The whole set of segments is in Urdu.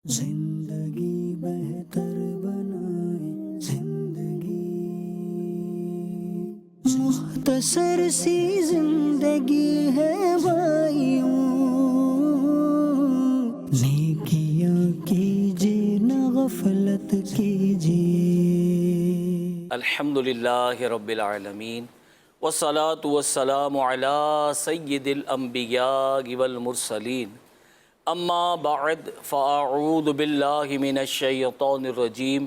زندگی بہتر بنائے زندگی، مختصر سی زندگی ہے بھائیوں، نیکیاں کیجیے نہ غفلت کیجیے۔ الحمدللہ رب العالمین والصلاة والسلام علی سید الانبیاء والمرسلین، اما بعد فاعوذ باللہ من الشیطان الرجیم،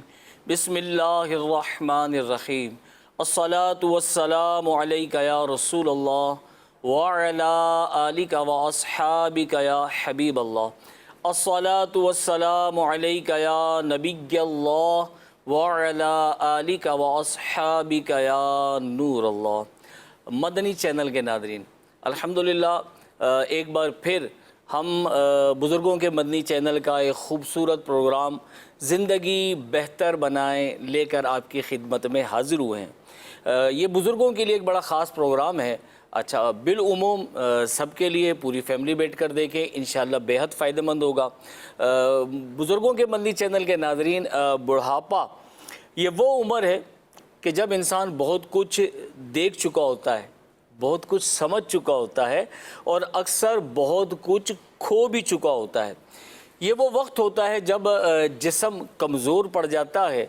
بسم اللہ الرحمن الرحیم۔ الصلاة والسلام علیک یا رسول اللہ وعلی آلک واصحابک یا حبیب اللہ۔ الصلاة والسلام علیک یا نبی اللہ وعلی آلک واصحابک یا نور اللہ۔ مدنی چینل کے ناظرین، الحمدللہ ایک بار پھر ہم بزرگوں کے مدنی چینل کا ایک خوبصورت پروگرام زندگی بہتر بنائیں لے کر آپ کی خدمت میں حاضر ہوئے ہیں۔ یہ بزرگوں کے لیے ایک بڑا خاص پروگرام ہے۔ اچھا، بالعموم سب کے لیے پوری فیملی بیٹھ کر دیکھیں، انشاءاللہ بہت فائدہ مند ہوگا۔ بزرگوں کے مدنی چینل کے ناظرین، بڑھاپا یہ وہ عمر ہے کہ جب انسان بہت کچھ دیکھ چکا ہوتا ہے، بہت کچھ سمجھ چکا ہوتا ہے اور اکثر بہت کچھ کھو بھی چکا ہوتا ہے۔ یہ وہ وقت ہوتا ہے جب جسم کمزور پڑ جاتا ہے،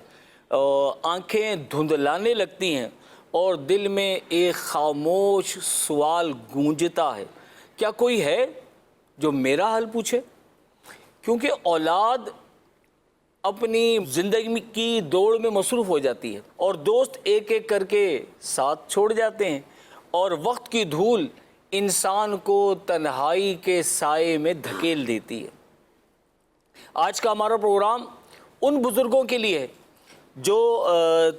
آنکھیں دھندلانے لگتی ہیں اور دل میں ایک خاموش سوال گونجتا ہے، کیا کوئی ہے جو میرا حال پوچھے؟ کیونکہ اولاد اپنی زندگی کی دوڑ میں مصروف ہو جاتی ہے اور دوست ایک ایک کر کے ساتھ چھوڑ جاتے ہیں، اور وقت کی دھول انسان کو تنہائی کے سائے میں دھکیل دیتی ہے۔ آج کا ہمارا پروگرام ان بزرگوں کے لیے ہے جو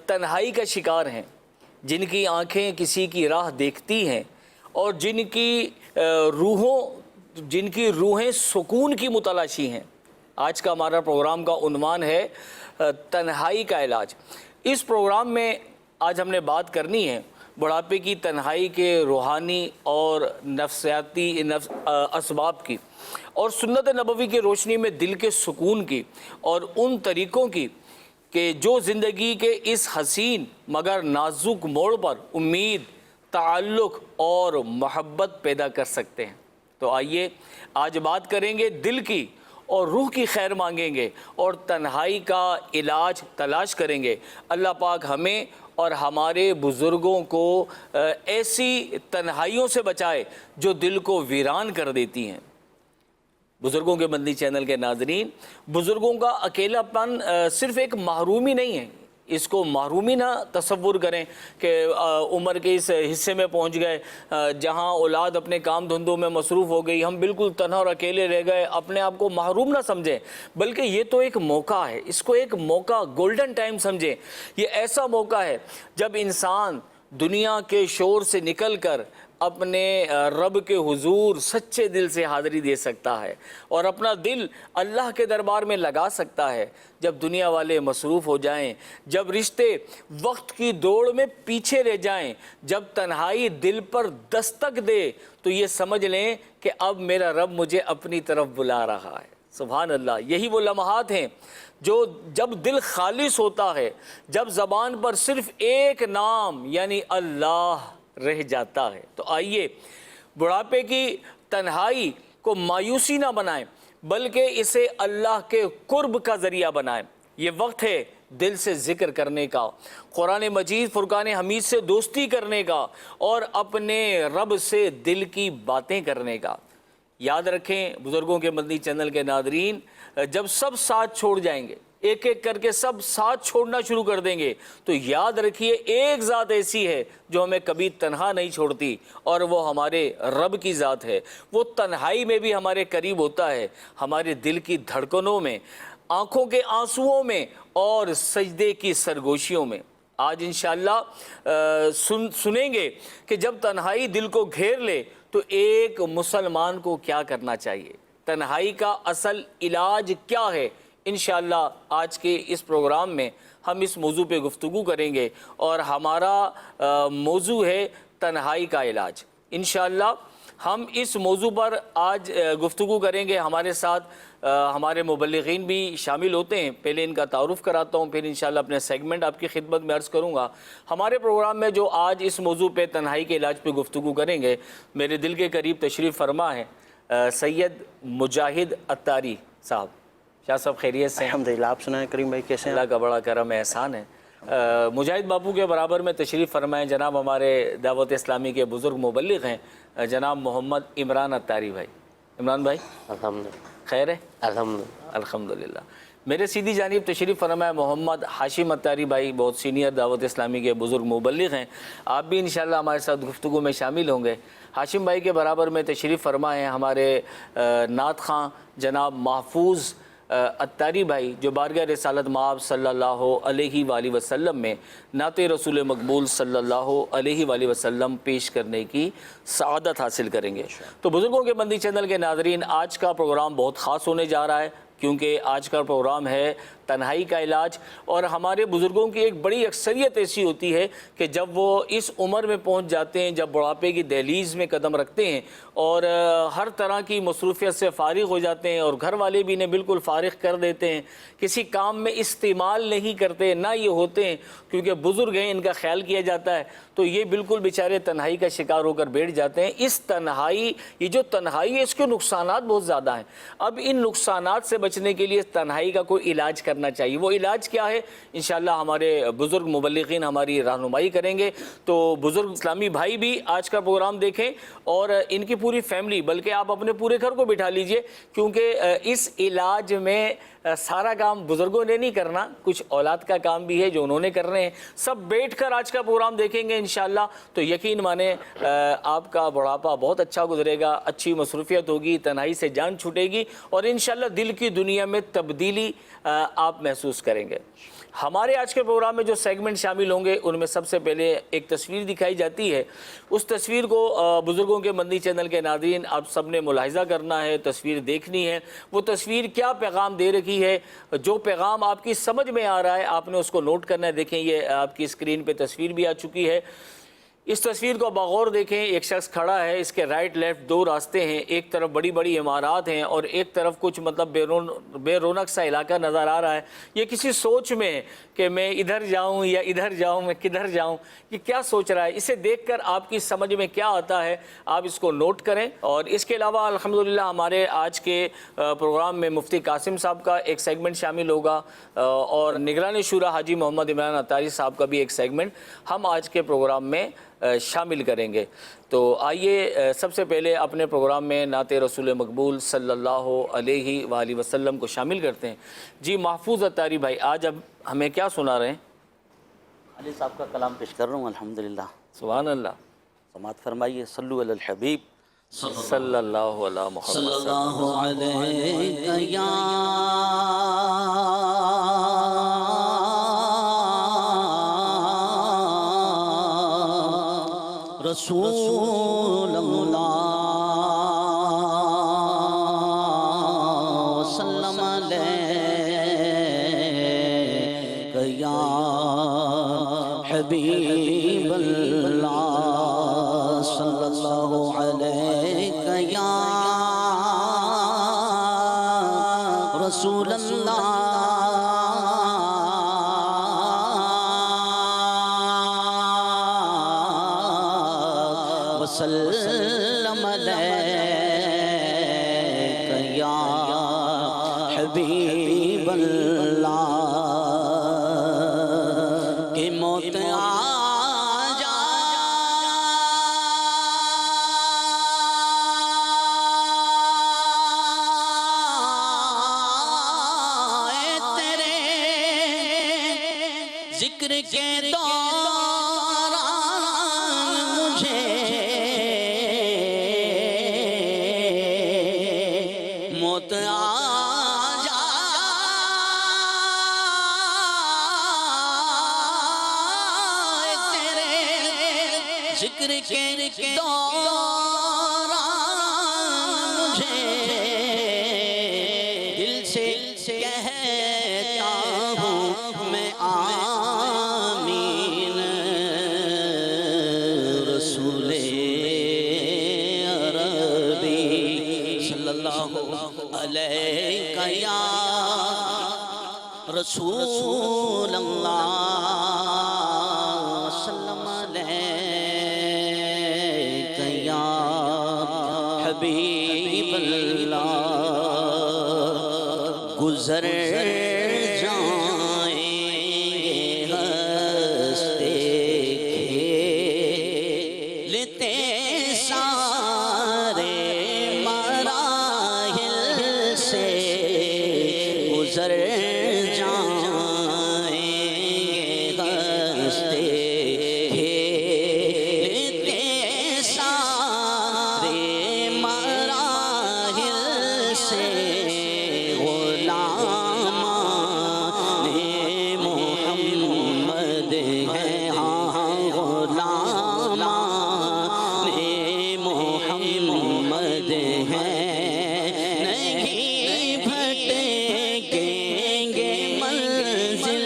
تنہائی کا شکار ہیں، جن کی آنکھیں کسی کی راہ دیکھتی ہیں اور جن کی روحیں سکون کی متلاشی ہیں۔ آج کا ہمارا پروگرام کا عنوان ہے تنہائی کا علاج۔ اس پروگرام میں آج ہم نے بات کرنی ہے بڑھاپے کی تنہائی کے روحانی اور نفسیاتی اسباب کی، اور سنت نبوی کی روشنی میں دل کے سکون کی، اور ان طریقوں کی کہ جو زندگی کے اس حسین مگر نازک موڑ پر امید، تعلق اور محبت پیدا کر سکتے ہیں۔ تو آئیے آج بات کریں گے دل کی اور روح کی خیر مانگیں گے اور تنہائی کا علاج تلاش کریں گے۔ اللہ پاک ہمیں اور ہمارے بزرگوں کو ایسی تنہائیوں سے بچائے جو دل کو ویران کر دیتی ہیں۔ بزرگوں کے مدنی چینل کے ناظرین، بزرگوں کا اکیلا پن صرف ایک محرومی نہیں ہے، اس کو محرومی نہ تصور کریں کہ عمر کے اس حصے میں پہنچ گئے جہاں اولاد اپنے کام دھندوں میں مصروف ہو گئی، ہم بالکل تنہا اور اکیلے رہ گئے، اپنے آپ کو محروم نہ سمجھیں، بلکہ یہ تو ایک موقع ہے، اس کو ایک موقع، گولڈن ٹائم سمجھیں۔ یہ ایسا موقع ہے جب انسان دنیا کے شور سے نکل کر اپنے رب کے حضور سچے دل سے حاضری دے سکتا ہے اور اپنا دل اللہ کے دربار میں لگا سکتا ہے۔ جب دنیا والے مصروف ہو جائیں، جب رشتے وقت کی دوڑ میں پیچھے رہ جائیں، جب تنہائی دل پر دستک دے، تو یہ سمجھ لیں کہ اب میرا رب مجھے اپنی طرف بلا رہا ہے۔ سبحان اللہ، یہی وہ لمحات ہیں جو جب دل خالص ہوتا ہے، جب زبان پر صرف ایک نام یعنی اللہ رہ جاتا ہے۔ تو آئیے بڑھاپے کی تنہائی کو مایوسی نہ بنائیں، بلکہ اسے اللہ کے قرب کا ذریعہ بنائیں۔ یہ وقت ہے دل سے ذکر کرنے کا، قرآن مجید فرقان حمید سے دوستی کرنے کا اور اپنے رب سے دل کی باتیں کرنے کا۔ یاد رکھیں بزرگوں کے مدنی چینل کے ناظرین، جب سب ساتھ چھوڑ جائیں گے، ایک ایک کر کے سب ساتھ چھوڑنا شروع کر دیں گے، تو یاد رکھیے ایک ذات ایسی ہے جو ہمیں کبھی تنہا نہیں چھوڑتی، اور وہ ہمارے رب کی ذات ہے۔ وہ تنہائی میں بھی ہمارے قریب ہوتا ہے، ہمارے دل کی دھڑکنوں میں، آنکھوں کے آنسوؤں میں اور سجدے کی سرگوشیوں میں۔ آج انشاءاللہ سنیں گے کہ جب تنہائی دل کو گھیر لے تو ایک مسلمان کو کیا کرنا چاہیے، تنہائی کا اصل علاج کیا ہے۔ انشاءاللہ آج کے اس پروگرام میں ہم اس موضوع پہ گفتگو کریں گے، اور ہمارا موضوع ہے تنہائی کا علاج۔ انشاءاللہ ہم اس موضوع پر آج گفتگو کریں گے۔ ہمارے ساتھ ہمارے مبلغین بھی شامل ہوتے ہیں. پہلے ان کا تعارف کراتا ہوں، پھر انشاءاللہ اپنے سیگمنٹ آپ کی خدمت میں عرض کروں گا. ہمارے پروگرام میں جو آج اس موضوع پہ تنہائی کے علاج پہ گفتگو کریں گے، میرے دل کے قریب تشریف فرما ہے سید مجاہد عطاری صاحب. شاہ صاحب خیریت سے؟ الحمدللہ. آپ سنائیں کریم بھائی کیسے ہیں؟ اللہ کا بڑا کرم احسان ہے. مجاہد باپو کے برابر میں تشریف فرمائیں جناب ہمارے دعوت اسلامی کے بزرگ مبلغ ہیں جناب محمد عمران عطاری بھائی. عمران بھائی الحمدللہ. خیر ہے؟ الحمدللہ. الحمدللہ. میرے سیدھی جانب تشریف فرمائے محمد ہاشم عطاری بھائی، بہت سینئر دعوت اسلامی کے بزرگ مبلغ ہیں. آپ بھی انشاءاللہ ہمارے ساتھ گفتگو میں شامل ہوں گے. ہاشم بھائی کے برابر میں تشریف فرمائے ہمارے نعت خواں جناب محفوظ عطاری بھائی، جو بارگاہ رسالت مآب صلی اللہ علیہ وآلہ وسلم میں نعت رسول مقبول صلی اللہ علیہ وآلہ وسلم پیش کرنے کی سعادت حاصل کریں گے. تو بزرگوں کے بندی چینل کے ناظرین، آج کا پروگرام بہت خاص ہونے جا رہا ہے، کیونکہ آج کا پروگرام ہے تنہائی کا علاج. اور ہمارے بزرگوں کی ایک بڑی اکثریت ایسی ہوتی ہے کہ جب وہ اس عمر میں پہنچ جاتے ہیں، جب بڑھاپے کی دہلیز میں قدم رکھتے ہیں اور ہر طرح کی مصروفیت سے فارغ ہو جاتے ہیں، اور گھر والے بھی انہیں بالکل فارغ کر دیتے ہیں، کسی کام میں استعمال نہیں کرتے، نہ یہ ہوتے ہیں کیونکہ بزرگ ہیں، ان کا خیال کیا جاتا ہے، تو یہ بالکل بیچارے تنہائی کا شکار ہو کر بیٹھ جاتے ہیں. اس تنہائی، یہ جو تنہائی ہے، اس کے نقصانات بہت زیادہ ہیں. اب ان نقصانات سے بچنے کے لیے تنہائی کا کوئی علاج کرنا چاہیے. وہ علاج کیا ہے انشاءاللہ ہمارے بزرگ مبلغین ہماری رہنمائی کریں گے. تو بزرگ اسلامی بھائی بھی آج کا پروگرام دیکھیں، اور ان کی پوری فیملی، بلکہ آپ اپنے پورے گھر کو بٹھا لیجئے، کیونکہ اس علاج میں سارا کام بزرگوں نے نہیں کرنا، کچھ اولاد کا کام بھی ہے جو انہوں نے کرنے ہیں. سب بیٹھ کر آج کا پروگرام دیکھیں گے انشاءاللہ تو یقین مانیں آپ کا بڑھاپا بہت اچھا گزرے گا، اچھی مصروفیت ہوگی، تنہائی سے جان چھوٹے گی، اور انشاءاللہ دل کی دنیا میں تبدیلی آپ محسوس کریں گے. ہمارے آج کے پروگرام میں جو سیگمنٹ شامل ہوں گے، ان میں سب سے پہلے ایک تصویر دکھائی جاتی ہے. اس تصویر کو بزرگوں کے مندی چینل کے ناظرین آپ سب نے ملاحظہ کرنا ہے، تصویر دیکھنی ہے. وہ تصویر کیا پیغام دے رکھی ہے، جو پیغام آپ کی سمجھ میں آ رہا ہے آپ نے اس کو نوٹ کرنا ہے. دیکھیں یہ آپ کی اسکرین پہ تصویر بھی آ چکی ہے. اس تصویر کو بغور دیکھیں. ایک شخص کھڑا ہے، اس کے رائٹ لیفٹ دو راستے ہیں، ایک طرف بڑی بڑی عمارات ہیں اور ایک طرف کچھ مطلب بے رونق سا علاقہ نظر آ رہا ہے. یہ کسی سوچ میں ہے کہ میں ادھر جاؤں یا ادھر جاؤں، میں کدھر جاؤں، یہ کیا سوچ رہا ہے. اسے دیکھ کر آپ کی سمجھ میں کیا آتا ہے آپ اس کو نوٹ کریں. اور اس کے علاوہ الحمدللہ ہمارے آج کے پروگرام میں مفتی قاسم صاحب کا ایک سیگمنٹ شامل ہوگا، اور نگران شورا حاجی محمد عمران عطاری صاحب کا بھی ایک سیگمنٹ ہم آج کے پروگرام میں شامل کریں گے. تو آئیے سب سے پہلے اپنے پروگرام میں نعت رسول مقبول صلی اللہ علیہ وآلہ وسلم کو شامل کرتے ہیں. جی محفوظ عطاری بھائی، آج اب ہمیں کیا سنا رہے ہیں؟ علی صاحب کا کلام پیش کر رہا ہوں. الحمدللہ. سبحان اللہ. سماعت فرمائیے. صلو علی الحبیب صلی اللہ علیہ محمد صلی اللہ علیہ یا رسول اللہ وسلم علیہ یا حبیب اللہ صلی اللہ علیہ یا رسول اللہ وسلم علیہ یا حبیب اللہ. کہ موت ذکر کے دوران مجھے موت آ جائے تیرے ذکر کے دوران مجھے دل سے کہتا ہوں میں آمین رسول عربی صلی اللہ علیہ رسول اللہ سلم علیک یا حبیب اللہ گزر جائیں گے ہنستے کھیلتے سارے مراحل سے گزر جائیں گے ہنستے کھیلتے سارے مراحل سے غلامان محمد ہیں ہاں غلامان محمد ہیں نہیں بھٹکیں گے منزل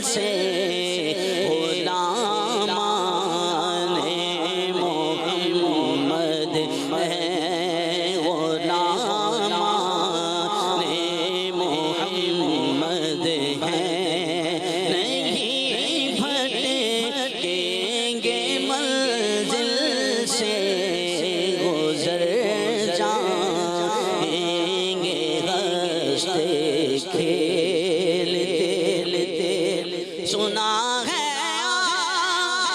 سے غلامان محمد ہیں غلامان محمد ہیں نہیں بھٹکیں گے منزل سے گزر جائیں گے ہنستے کھیلتے سنا ہے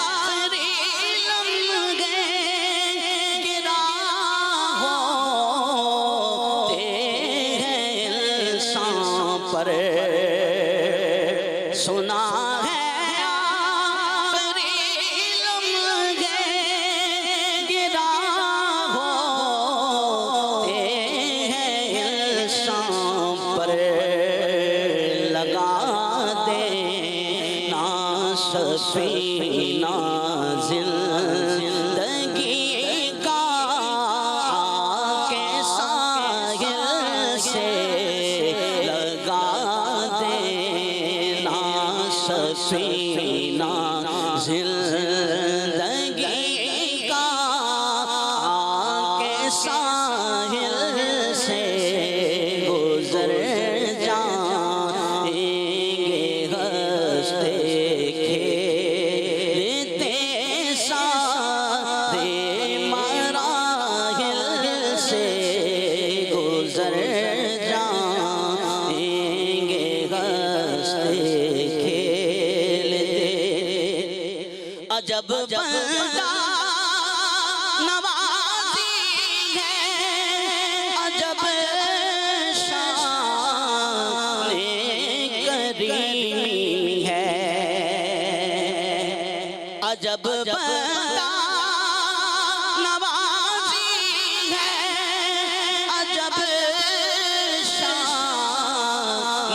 آخری لمحے گرا ہوتے ہیں انسان پر سنا ہے آخری لمحے گرا ہوتے ہیں انسان پر لگا دینا سفینہ زندگی کا کے ساحل سے لگا دینا سفینہ زندگی کا کے ساحل سے گزر جائیں گے ہنستے کھیلتے سارے مراحل سے گزر جائیں گے ہنستے کھیلتے عجب بندہ نوازی ہے عجب شان کریمی ہے عجب بندہ نوازی ہے عجب شان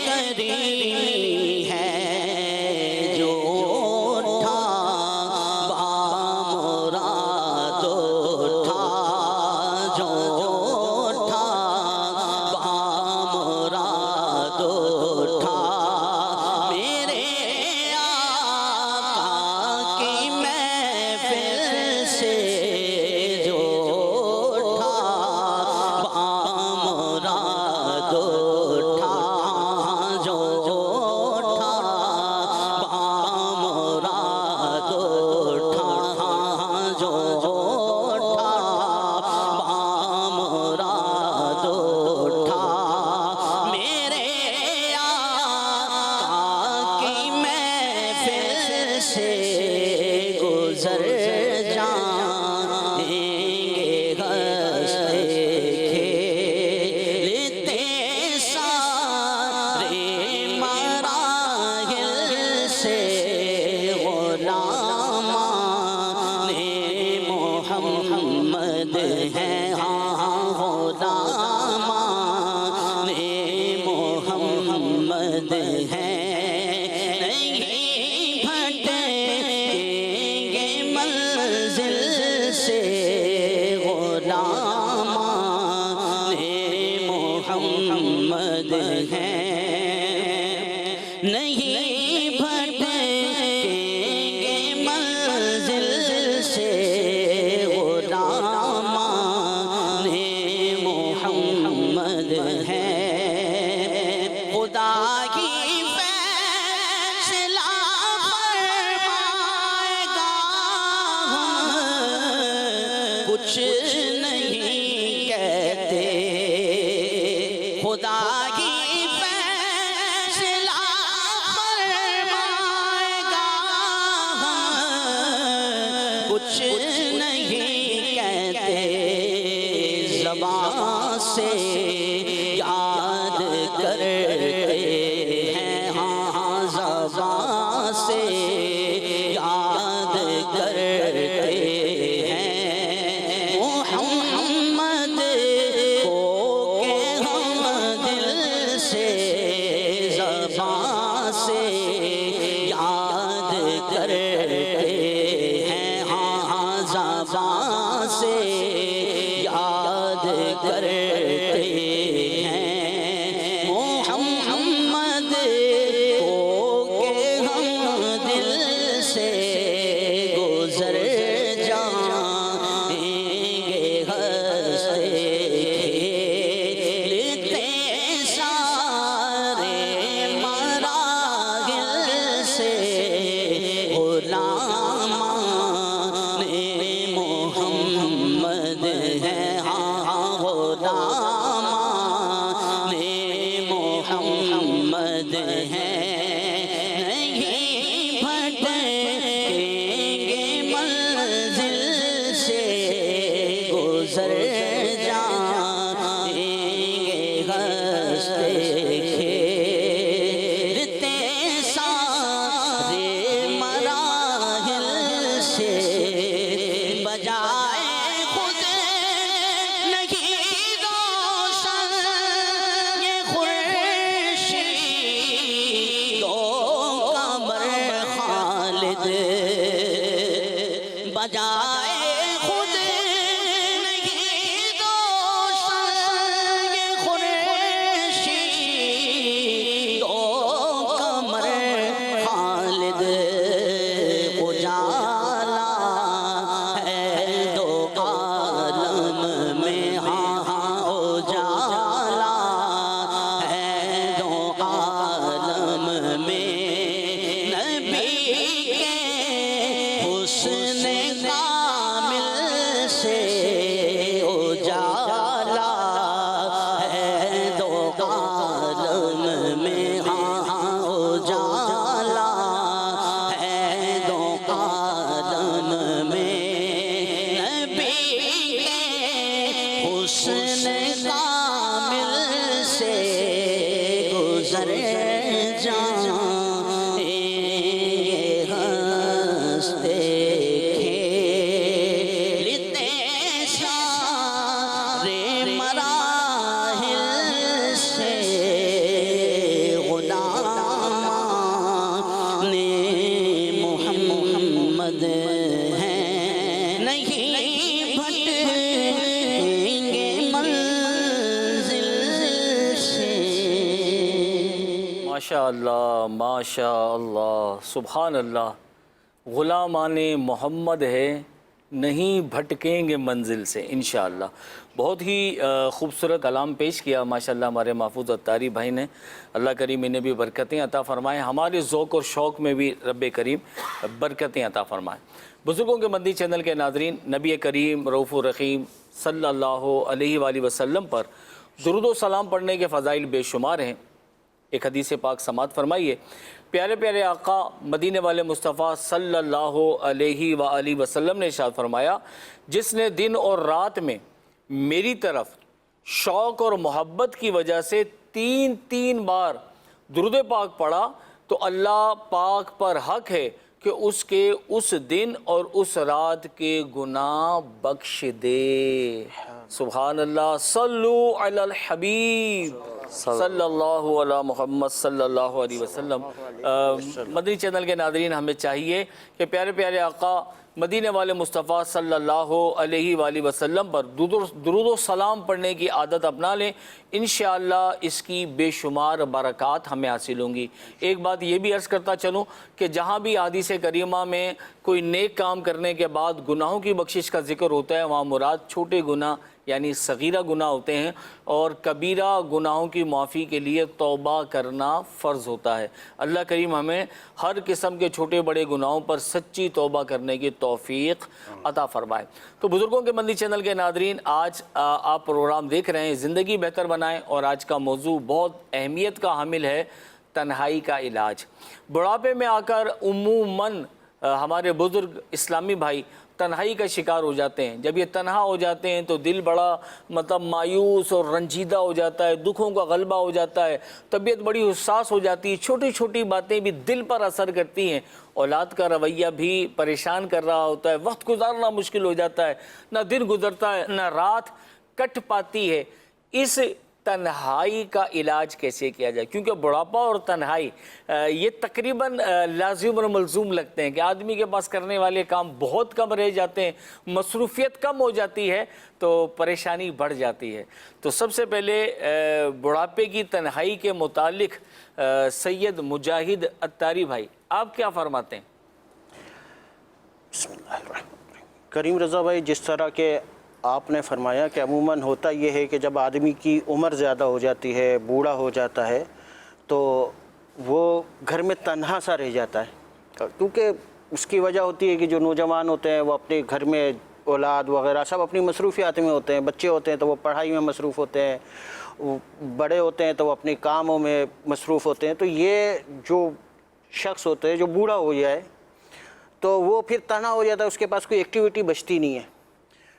کریمی ہے جو اٹھا بامراد اٹھا جو اٹھا بامراد اٹھا میرے آقا کی محفل سے جو اٹھا بامراد اٹھا جو اٹھا بامراد اٹھا جو اٹھا بامراد اٹھا میرے آقا کی محفل سے گزر جائیں گے ہنستے کھیلتے سارے مراحل سے غلامان محمد ہیں ہاں غلامان محمد ہیں نہیں بھٹکیں گے منزل سے غلامان محمد ہیں نہیں بھٹکیں گے منزل سے غلامان محمد ہیں خدا ہی فیصلہ فرمائے گا، ہم کچھ نہیں کہتے، خدا ہی فیصلہ فرمائے گا، ہم کچھ نہیں کہتے، زبان سے یاد کرتے ہیں، ہاں زبان سے یاد کرتے ہیں محمد کو کہ ہم دل سے زبان سے یاد کرتے ہیں، ہاں زبان سے یاد کرتے ہیں محمد کو کہ ہم دل سے گزر جائیں گے ہنستے کھیلتے سارے مراحل سے غلامان محمد ہیں، ہاں غلامان محمد ہیں، نہیں بھٹکیں گے منزل سے گزر جائیں گے ہنستے کھیلتے سارے مراحل سے، بجائے خود نہیں روشن یہ خورشید و قمر خالد، بجائے خود نہیں روشن یہ خورشید و قمر خالد، اجالا ہے دو عالم میں، ہاں اجالا ہے دو عالم میں، نبی کے حسن کامل سے اجالا ہے دو عالم میں، ہاں اجالا ہے دو عالم میں، نبی کے حسن کامل سے گزر جائیں گے ہنستے کھیلتے سارے مراحل سے، غلامان محمد ہیں، نہیں بھٹکیں گے منزل سے۔ ماشاء اللہ ماشاء اللہ سبحان اللہ، غلامان محمد ہے نہیں بھٹکیں گے منزل سے انشاءاللہ۔ بہت ہی خوبصورت کلام پیش کیا ماشاءاللہ ہمارے محفوظ اتاری بھائی نے، اللہ کریم انہیں بھی برکتیں عطا فرمائیں، ہمارے ذوق اور شوق میں بھی رب کریم برکتیں عطا فرمائیں۔ بزرگوں کے مدنی چینل کے ناظرین، نبی کریم رؤوف الرحیم صلی اللہ علیہ وآلہ وسلم پر درود و سلام پڑھنے کے فضائل بے شمار ہیں۔ ایک حدیث پاک سماعت فرمائیے، پیارے پیارے آقا مدینے والے مصطفیٰ صلی اللہ علیہ وآلہ وسلم نے ارشاد فرمایا، جس نے دن اور رات میں میری طرف شوق اور محبت کی وجہ سے 3 بار درود پاک پڑھا تو اللہ پاک پر حق ہے کہ اس کے اس دن اور اس رات کے گناہ بخش دے۔ سبحان اللہ، صلو علی الحبیب صلی اللہ علی محمد صلی اللہ علیہ وسلم۔ مدنی چینل کے ناظرین، ہمیں چاہیے کہ پیارے پیارے آقا مدینے والے مصطفیٰ صلی اللہ علیہ وآلہ وسلم پر درود و سلام پڑھنے کی عادت اپنا لیں، انشاءاللہ اس کی بے شمار برکات ہمیں حاصل ہوں گی۔ ایک بات یہ بھی عرض کرتا چلوں کہ جہاں بھی حدیث کریمہ میں کوئی نیک کام کرنے کے بعد گناہوں کی بخشش کا ذکر ہوتا ہے، وہاں مراد چھوٹے گناہ یعنی صغیرہ گناہ ہوتے ہیں، اور کبیرہ گناہوں کی معافی کے لیے توبہ کرنا فرض ہوتا ہے۔ اللہ کریم ہمیں ہر قسم کے چھوٹے بڑے گناہوں پر سچی توبہ کرنے کی توفیق عطا فرمائے۔ تو بزرگوں کے مندی چینل کے ناظرین، آج آپ پروگرام دیکھ رہے ہیں زندگی بہتر بنائیں، اور آج کا موضوع بہت اہمیت کا حامل ہے، تنہائی کا علاج۔ بڑھاپے میں آ کر عموماً ہمارے بزرگ اسلامی بھائی تنہائی کا شکار ہو جاتے ہیں۔ جب یہ تنہا ہو جاتے ہیں تو دل بڑا مایوس اور رنجیدہ ہو جاتا ہے، دکھوں کا غلبہ ہو جاتا ہے، طبیعت بڑی حساس ہو جاتی ہے، چھوٹی چھوٹی باتیں بھی دل پر اثر کرتی ہیں، اولاد کا رویہ بھی پریشان کر رہا ہوتا ہے، وقت گزارنا مشکل ہو جاتا ہے، نہ دن گزرتا ہے نہ رات کٹ پاتی ہے۔ اس تنہائی کا علاج کیسے کیا جائے؟ کیونکہ بڑھاپا اور تنہائی یہ تقریباً لازم اور ملزوم لگتے ہیں کہ آدمی کے پاس کرنے والے کام بہت کم رہ جاتے ہیں، مصروفیت کم ہو جاتی ہے تو پریشانی بڑھ جاتی ہے۔ تو سب سے پہلے بڑھاپے کی تنہائی کے متعلق سید مجاہد اتاری بھائی آپ کیا فرماتے ہیں؟ بسم اللہ الرحمن الرحیم۔ کریم رضا بھائی، جس طرح کہ آپ نے فرمایا کہ عموماً ہوتا یہ ہے کہ جب آدمی کی عمر زیادہ ہو جاتی ہے، بوڑھا ہو جاتا ہے، تو وہ گھر میں تنہا سا رہ جاتا ہے، کیونکہ اس کی وجہ ہوتی ہے کہ جو نوجوان ہوتے ہیں وہ اپنے گھر میں اولاد وغیرہ سب اپنی مصروفیات میں ہوتے ہیں، بچے ہوتے ہیں تو وہ پڑھائی میں مصروف ہوتے ہیں، بڑے ہوتے ہیں تو وہ اپنے کاموں میں مصروف ہوتے ہیں۔ تو یہ جو شخص ہوتے ہیں جو بوڑھا ہو جائے تو وہ پھر تنہا ہو جاتا ہے، اس کے پاس کوئی ایکٹیویٹی بچتی نہیں ہے،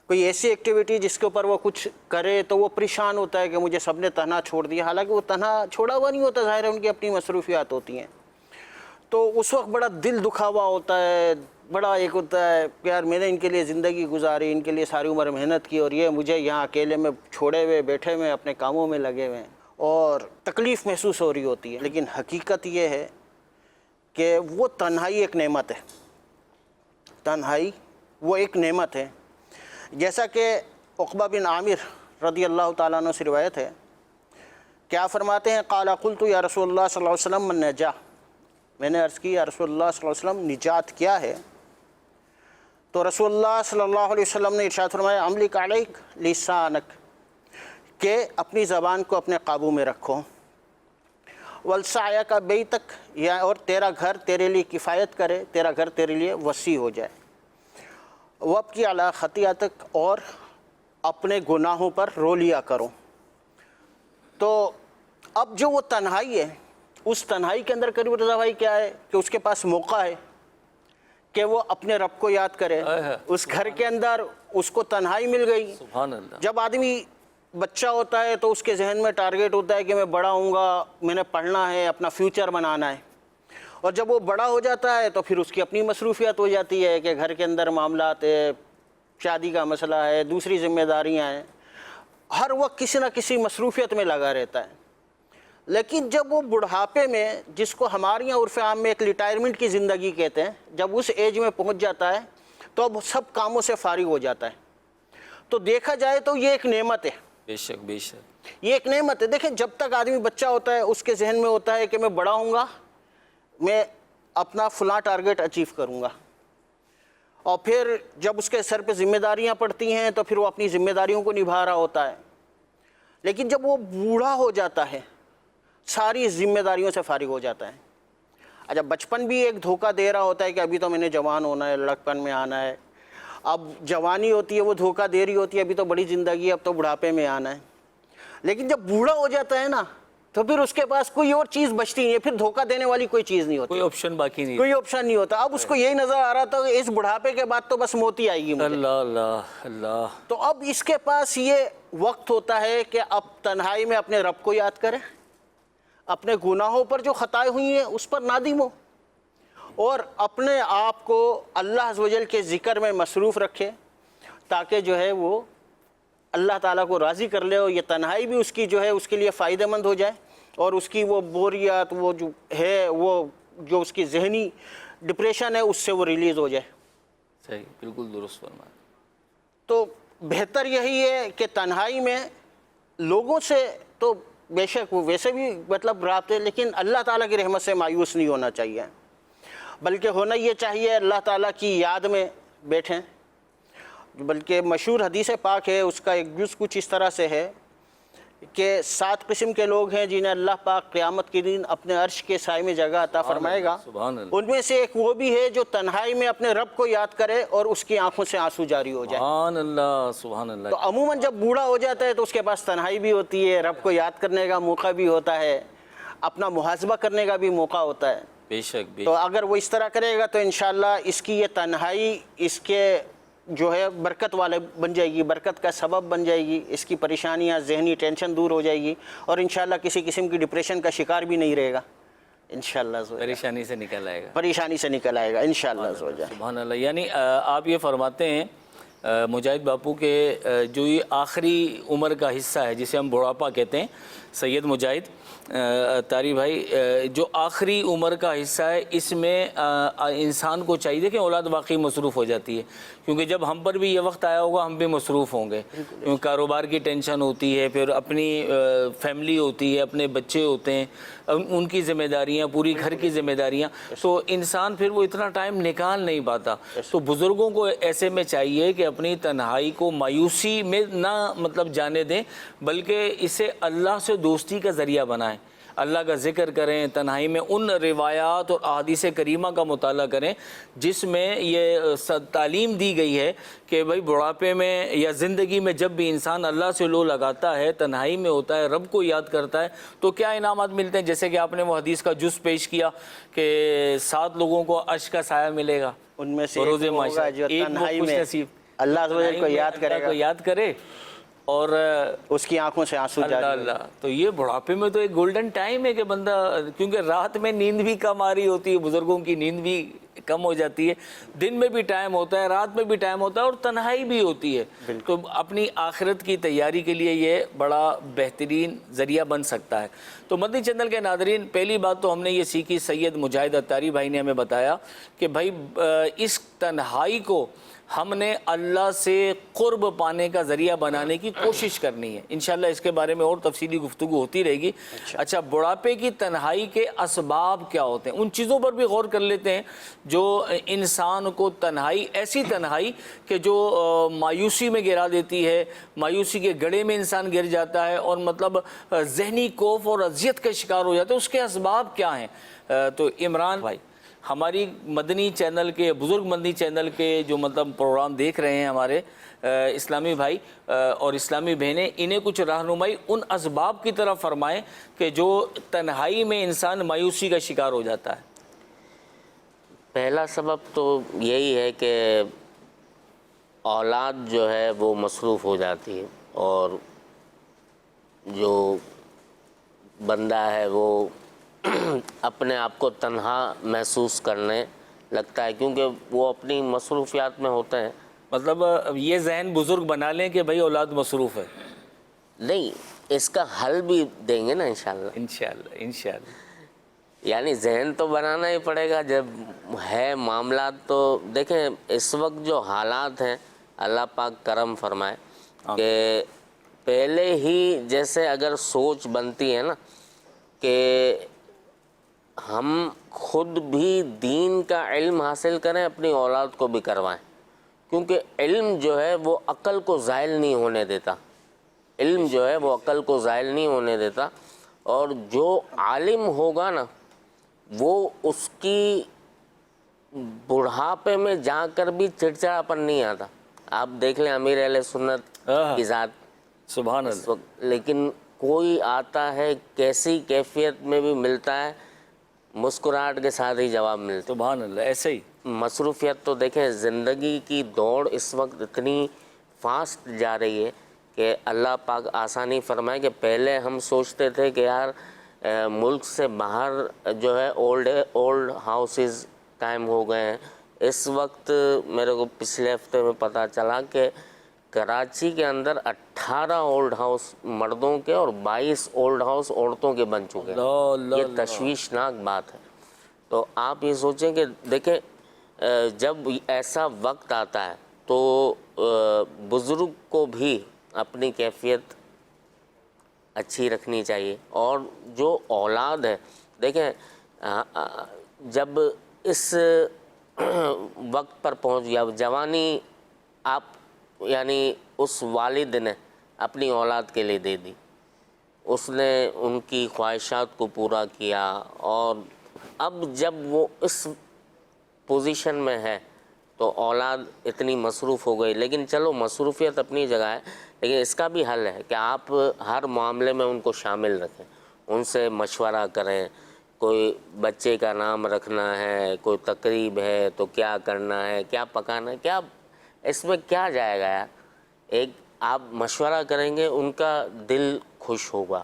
کوئی ایسی ایکٹیویٹی جس کے اوپر وہ کچھ کرے تو وہ پریشان ہوتا ہے کہ مجھے سب نے تنہا چھوڑ دیا، حالانکہ وہ تنہا چھوڑا ہوا نہیں ہوتا، ظاہر ہے ان کی اپنی مصروفیات ہوتی ہیں۔ تو اس وقت بڑا دل دکھا ہوا ہوتا ہے، بڑا ایک ہوتا ہے کہ یار میں نے ان کے لیے زندگی گزاری، ان کے لیے ساری عمر محنت کی، اور یہ مجھے یہاں اکیلے میں چھوڑے ہوئے بیٹھے ہوئے اپنے کاموں میں لگے ہوئے ہیں، اور تکلیف محسوس ہو رہی ہوتی ہے۔ لیکن حقیقت یہ ہے کہ وہ تنہائی ایک نعمت ہے، تنہائی وہ ایک نعمت ہے۔ جیسا کہ عقبہ بن عامر رضی اللہ تعالیٰ عنہ سے روایت ہے، کیا فرماتے ہیں، قال قلت یا رسول اللہ صلی اللہ علیہ وسلم من نجا، میں نے عرض کی یا رسول اللہ صلی اللہ علیہ وسلم نجات کیا ہے؟ تو رسول اللہ صلی اللہ علیہ وسلم نے ارشاد فرمایا، املک علیک لسانک، کہ اپنی زبان کو اپنے قابو میں رکھو، ولسعیک بیتک، یا اور تیرا گھر تیرے لیے کفایت کرے، تیرا گھر تیرے لیے وسیع ہو جائے، وابکی علی خطیئتک، اور اپنے گناہوں پر رو لیا کرو۔ تو اب جو وہ تنہائی ہے، اس تنہائی کے اندر کریم رضا بھائی کیا ہے کہ اس کے پاس موقع ہے کہ وہ اپنے رب کو یاد کرے۔ اس گھر کے اندر اس کو تنہائی مل گئی۔ سبحان اللہ۔ جب آدمی بچہ ہوتا ہے تو اس کے ذہن میں ٹارگیٹ ہوتا ہے کہ میں بڑا ہوں گا، میں نے پڑھنا ہے، اپنا فیوچر بنانا ہے، اور جب وہ بڑا ہو جاتا ہے تو پھر اس کی اپنی مصروفیت ہو جاتی ہے کہ گھر کے اندر معاملات ہے، شادی کا مسئلہ ہے، دوسری ذمہ داریاں ہیں، ہر وقت کسی نہ کسی مصروفیت میں لگا رہتا ہے۔ لیکن جب وہ بڑھاپے میں، جس کو ہمارے یہاں عرف عام میں ایک ریٹائرمنٹ کی زندگی کہتے ہیں، جب اس ایج میں پہنچ جاتا ہے تو اب سب کاموں سے فارغ ہو جاتا ہے۔ تو دیکھا جائے تو یہ ایک نعمت ہے، بے شک بے شک، یہ ایک نعمت ہے۔ دیکھیں، جب تک آدمی بچہ ہوتا ہے اس کے ذہن میں ہوتا ہے کہ میں بڑا ہوں گا، میں اپنا فلاں ٹارگیٹ اچیو کروں گا، اور پھر جب اس کے سر پہ ذمہ داریاں پڑتی ہیں تو پھر وہ اپنی ذمہ داریوں کو نبھا رہا ہوتا ہے۔ لیکن جب وہ بوڑھا ہو جاتا ہے، ساری ذمہ داریوں سے فارغ ہو جاتا ہے۔ اچھا، بچپن بھی ایک دھوکہ دے رہا ہوتا ہے کہ ابھی تو میں نے جوان ہونا ہے، لڑکپن میں آنا ہے، اب جوانی ہوتی ہے وہ دھوکہ دے رہی ہوتی ہے ابھی تو بڑی زندگی ہے، اب تو بڑھاپے میں آنا ہے۔ لیکن جب بوڑھا ہو جاتا ہے نا تو پھر اس کے پاس کوئی اور چیز بچتی نہیں ہے، پھر دھوکہ دینے والی کوئی چیز نہیں ہوتی، کوئی آپشن باقی نہیں۔ کوئی آپشن نہیں ہوتا۔ اب اس کو یہی نظر آ رہا تھا کہ اس بڑھاپے کے بعد تو بس موت ہی آئے گی مجھے۔ اللہ اللہ اللہ۔ تو اب اس کے پاس یہ وقت ہوتا ہے کہ اب تنہائی میں اپنے رب کو یاد کرے، اپنے گناہوں پر جو خطائیں ہوئی ہیں اس پر نادم ہو، اور اپنے آپ کو اللہ عز و جل کے ذکر میں مصروف رکھے، تاکہ جو ہے وہ اللہ تعالیٰ کو راضی کر لے، اور یہ تنہائی بھی اس کی جو ہے اس کے لیے فائدہ مند ہو جائے، اور اس کی وہ بوریت، وہ جو ہے، وہ جو اس کی ذہنی ڈپریشن ہے، اس سے وہ ریلیز ہو جائے۔ صحیح، بالکل درست فرمایا۔ تو بہتر یہی ہے کہ تنہائی میں لوگوں سے تو بے شک وہ ویسے بھی مطلب رابطے، لیکن اللہ تعالیٰ کی رحمت سے مایوس نہیں ہونا چاہیے، بلکہ ہونا یہ چاہیے اللہ تعالیٰ کی یاد میں بیٹھیں، بلکہ مشہور حدیث پاک ہے، اس کا ایک جز کچھ اس طرح سے ہے کہ 7 قسم کے لوگ ہیں جنہیں اللہ پاک قیامت کے دن اپنے عرش کے سائے میں جگہ عطا فرمائے گا۔ سبحان اللہ، ان میں سے ایک وہ بھی ہے جو تنہائی میں اپنے رب کو یاد کرے اور اس کی آنکھوں سے آنسو جاری ہو جائے۔ سبحان اللہ، سبحان اللہ۔ تو عموماً جب بوڑھا ہو جاتا ہے تو اس کے پاس تنہائی بھی ہوتی ہے، رب کو یاد کرنے کا موقع بھی ہوتا ہے، اپنا محاسبہ کرنے کا بھی موقع ہوتا ہے۔ بے شک، بے تو اگر وہ اس طرح کرے گا تو انشاءاللہ اس کی یہ تنہائی اس کے جو ہے برکت والے بن جائے گی، برکت کا سبب بن جائے گی، اس کی پریشانیاں، ذہنی ٹینشن دور ہو جائے گی، اور انشاءاللہ کسی قسم کی ڈپریشن کا شکار بھی نہیں رہے گا انشاءاللہ۔ پریشانی سے نکل آئے گا، پریشانی سے نکل آئے گا انشاءاللہ۔ سبحان اللہ۔ یعنی آپ یہ فرماتے ہیں مجاہد باپو کہ جو یہ آخری عمر کا حصہ ہے جسے ہم بڑھاپا کہتے ہیں، سید مجاہد طاری بھائی، جو آخری عمر کا حصہ ہے اس میں انسان کو چاہیے کہ اولاد واقعی مصروف ہو جاتی ہے، کیونکہ جب ہم پر بھی یہ وقت آیا ہوگا ہم بھی مصروف ہوں گے، کیونکہ کاروبار کی ٹینشن ہوتی ہے، پھر اپنی فیملی ہوتی ہے، اپنے بچے ہوتے ہیں، ان کی ذمہ داریاں، پوری گھر کی ذمہ داریاں، تو انسان پھر وہ اتنا ٹائم نکال نہیں پاتا۔ تو بزرگوں کو ایسے میں چاہیے کہ اپنی تنہائی کو مایوسی میں نہ مطلب جانے دیں، بلکہ اسے اللہ سے دوستی کا ذریعہ بنائیں، اللہ کا ذکر کریں، تنہائی میں ان روایات اور احادیث کریمہ کا مطالعہ کریں جس میں یہ تعلیم دی گئی ہے کہ بھائی بڑھاپے میں یا زندگی میں جب بھی انسان اللہ سے لو لگاتا ہے، تنہائی میں ہوتا ہے، رب کو یاد کرتا ہے تو کیا انعامات ملتے ہیں، جیسے کہ آپ نے وہ حدیث کا جز پیش کیا کہ 7 لوگوں کو عرش کا سایہ ملے گا، ان میں سے بروز ایک وہ معاشر، ہوگا جو ایک وہ تنہائی خوش میں نصیب اللہ عز و جل کو یاد کرے اللہ گا، کو یاد کرے، اور اس کی آنکھوں سے آنسو اللہ جاری ہو۔ اللہ۔ تو یہ بڑھاپے میں تو ایک گولڈن ٹائم ہے کہ بندہ، کیونکہ رات میں نیند بھی کم آ رہی ہوتی ہے، بزرگوں کی نیند بھی کم ہو جاتی ہے، دن میں بھی ٹائم ہوتا ہے، رات میں بھی ٹائم ہوتا ہے، اور تنہائی بھی ہوتی ہے، تو اپنی آخرت کی تیاری کے لیے یہ بڑا بہترین ذریعہ بن سکتا ہے۔ تو مدنی چینل کے ناظرین، پہلی بات تو ہم نے یہ سیکھی، سید مجاہد اتاری بھائی نے ہمیں بتایا کہ بھائی اس تنہائی کو ہم نے اللہ سے قرب پانے کا ذریعہ بنانے کی کوشش کرنی ہے، انشاءاللہ اس کے بارے میں اور تفصیلی گفتگو ہوتی رہے گی۔ اچھا، بڑھاپے کی تنہائی کے اسباب کیا ہوتے ہیں، ان چیزوں پر بھی غور کر لیتے ہیں جو انسان کو تنہائی، ایسی تنہائی کہ جو مایوسی میں گرا دیتی ہے، مایوسی کے گڑھے میں انسان گر جاتا ہے اور مطلب ذہنی خوف اور اذیت کا شکار ہو جاتا ہے، اس کے اسباب کیا ہیں؟ تو عمران بھائی، ہماری مدنی چینل کے، بزرگ مدنی چینل کے جو مطلب پروگرام دیکھ رہے ہیں ہمارے اسلامی بھائی اور اسلامی بہنیں، انہیں کچھ رہنمائی ان اسباب کی طرف فرمائیں کہ جو تنہائی میں انسان مایوسی کا شکار ہو جاتا ہے۔ پہلا سبب تو یہی ہے کہ اولاد جو ہے وہ مصروف ہو جاتی ہے، اور جو بندہ ہے وہ اپنے آپ کو تنہا محسوس کرنے لگتا ہے، کیونکہ وہ اپنی مصروفیات میں ہوتے ہیں۔ مطلب یہ ذہن بزرگ بنا لیں کہ بھائی اولاد مصروف ہے، نہیں، اس کا حل بھی دیں گے نا انشاءاللہ۔ انشاءاللہ انشاءاللہ۔ یعنی ذہن تو بنانا ہی پڑے گا جب ہے معاملات۔ تو دیکھیں اس وقت جو حالات ہیں، اللہ پاک کرم فرمائے کہ پہلے ہی جیسے اگر سوچ بنتی ہے نا کہ ہم خود بھی دین کا علم حاصل کریں، اپنی اولاد کو بھی کروائیں، کیونکہ علم جو ہے وہ عقل کو زائل نہیں ہونے دیتا، علم جو ہے وہ عقل کو زائل نہیں ہونے دیتا، اور جو عالم ہوگا نا وہ اس کی بڑھاپے میں جا کر بھی چڑچڑاپن نہیں آتا۔ آپ دیکھ لیں امیر اہل سنت کی ذات، سبحان اللہ، لیکن کوئی آتا ہے کیسی کیفیت میں بھی ملتا ہے، مسکراہٹ کے ساتھ ہی جواب ملتا ہے۔ سبحان اللہ، ایسے ہی مصروفیت تو دیکھیں، زندگی کی دوڑ اس وقت اتنی فاسٹ جا رہی ہے کہ اللہ پاک آسانی فرمائے کہ پہلے ہم سوچتے تھے کہ یار ملک سے باہر جو ہے اولڈ ہاؤسز قائم ہو گئے ہیں۔ اس وقت میرے کو پچھلے ہفتے میں پتہ چلا کہ کراچی کے اندر 18 اولڈ ہاؤس مردوں کے اور 22 اولڈ ہاؤس عورتوں کے بن چکے ہیں۔ یہ تشویشناک بات ہے۔ تو آپ یہ سوچیں کہ دیکھیں جب ایسا وقت آتا ہے تو بزرگ کو بھی اپنی کیفیت اچھی رکھنی چاہیے، اور جو اولاد ہے دیکھیں جب اس وقت پر پہنچ گیا، جوانی آپ یعنی اس والد نے اپنی اولاد کے لیے دے دی، اس نے ان کی خواہشات کو پورا کیا، اور اب جب وہ اس پوزیشن میں ہے تو اولاد اتنی مصروف ہو گئی. لیکن چلو مصروفیت اپنی جگہ ہے، لیکن اس کا بھی حل ہے کہ آپ ہر معاملے میں ان کو شامل رکھیں، ان سے مشورہ کریں. کوئی بچے کا نام رکھنا ہے، کوئی تقریب ہے تو کیا کرنا ہے، کیا پکانا ہے، کیا اس میں کیا جائے گا یار. ایک آپ مشورہ کریں گے، ان کا دل خوش ہوگا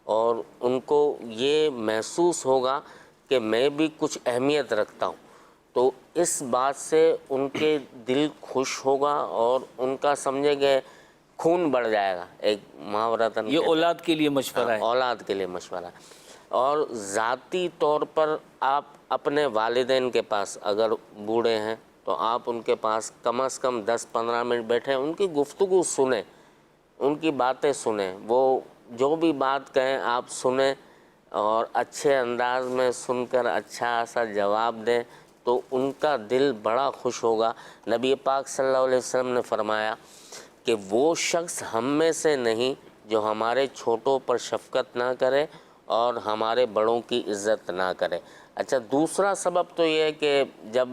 اور ان کو یہ محسوس ہوگا کہ میں بھی کچھ اہمیت رکھتا ہوں. تو اس بات سے ان کے دل خوش ہوگا اور ان کا سمجھے کہ خون بڑھ جائے گا. ایک محاورتاً یہ اولاد کے لیے مشورہ ہے. اولاد کے لیے مشورہ. اور ذاتی طور پر آپ اپنے والدین کے پاس اگر بوڑھے ہیں تو آپ ان کے پاس کم از کم 10-15 منٹ بیٹھیں، ان کی گفتگو سنیں، ان کی باتیں سنیں. وہ جو بھی بات کہیں آپ سنیں اور اچھے انداز میں سن کر اچھا سا جواب دیں تو ان کا دل بڑا خوش ہوگا. نبی پاک صلی اللہ علیہ وسلم نے فرمایا کہ وہ شخص ہم میں سے نہیں جو ہمارے چھوٹوں پر شفقت نہ کرے اور ہمارے بڑوں کی عزت نہ کرے. اچھا، دوسرا سبب تو یہ ہے کہ جب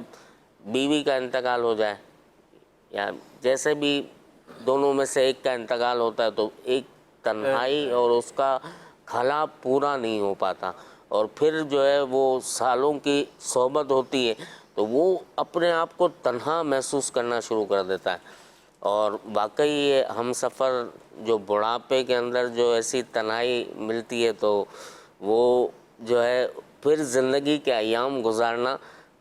بیوی کا انتقال ہو جائے یا جیسے بھی دونوں میں سے ایک کا انتقال ہوتا ہے تو ایک تنہائی اور اس کا خلا پورا نہیں ہو پاتا، اور پھر جو ہے وہ سالوں کی صحبت ہوتی ہے تو وہ اپنے آپ کو تنہا محسوس کرنا شروع کر دیتا ہے. اور واقعی یہ ہم سفر جو بڑھاپے کے اندر جو ایسی تنہائی ملتی ہے تو وہ جو ہے پھر زندگی کے ایام گزارنا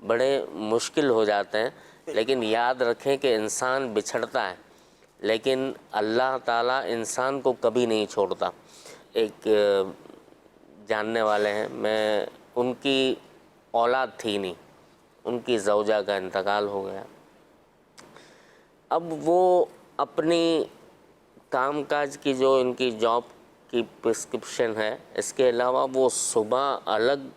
بڑے مشکل ہو جاتے ہیں. لیکن یاد رکھیں کہ انسان بچھڑتا ہے لیکن اللہ تعالیٰ انسان کو کبھی نہیں چھوڑتا. ایک جاننے والے ہیں، میں ان کی اولاد تھی نہیں، ان کی زوجہ کا انتقال ہو گیا. اب وہ اپنی کام کاج کی جو ان کی جاب کی پرسکرپشن ہے، اس کے علاوہ وہ صبح الگ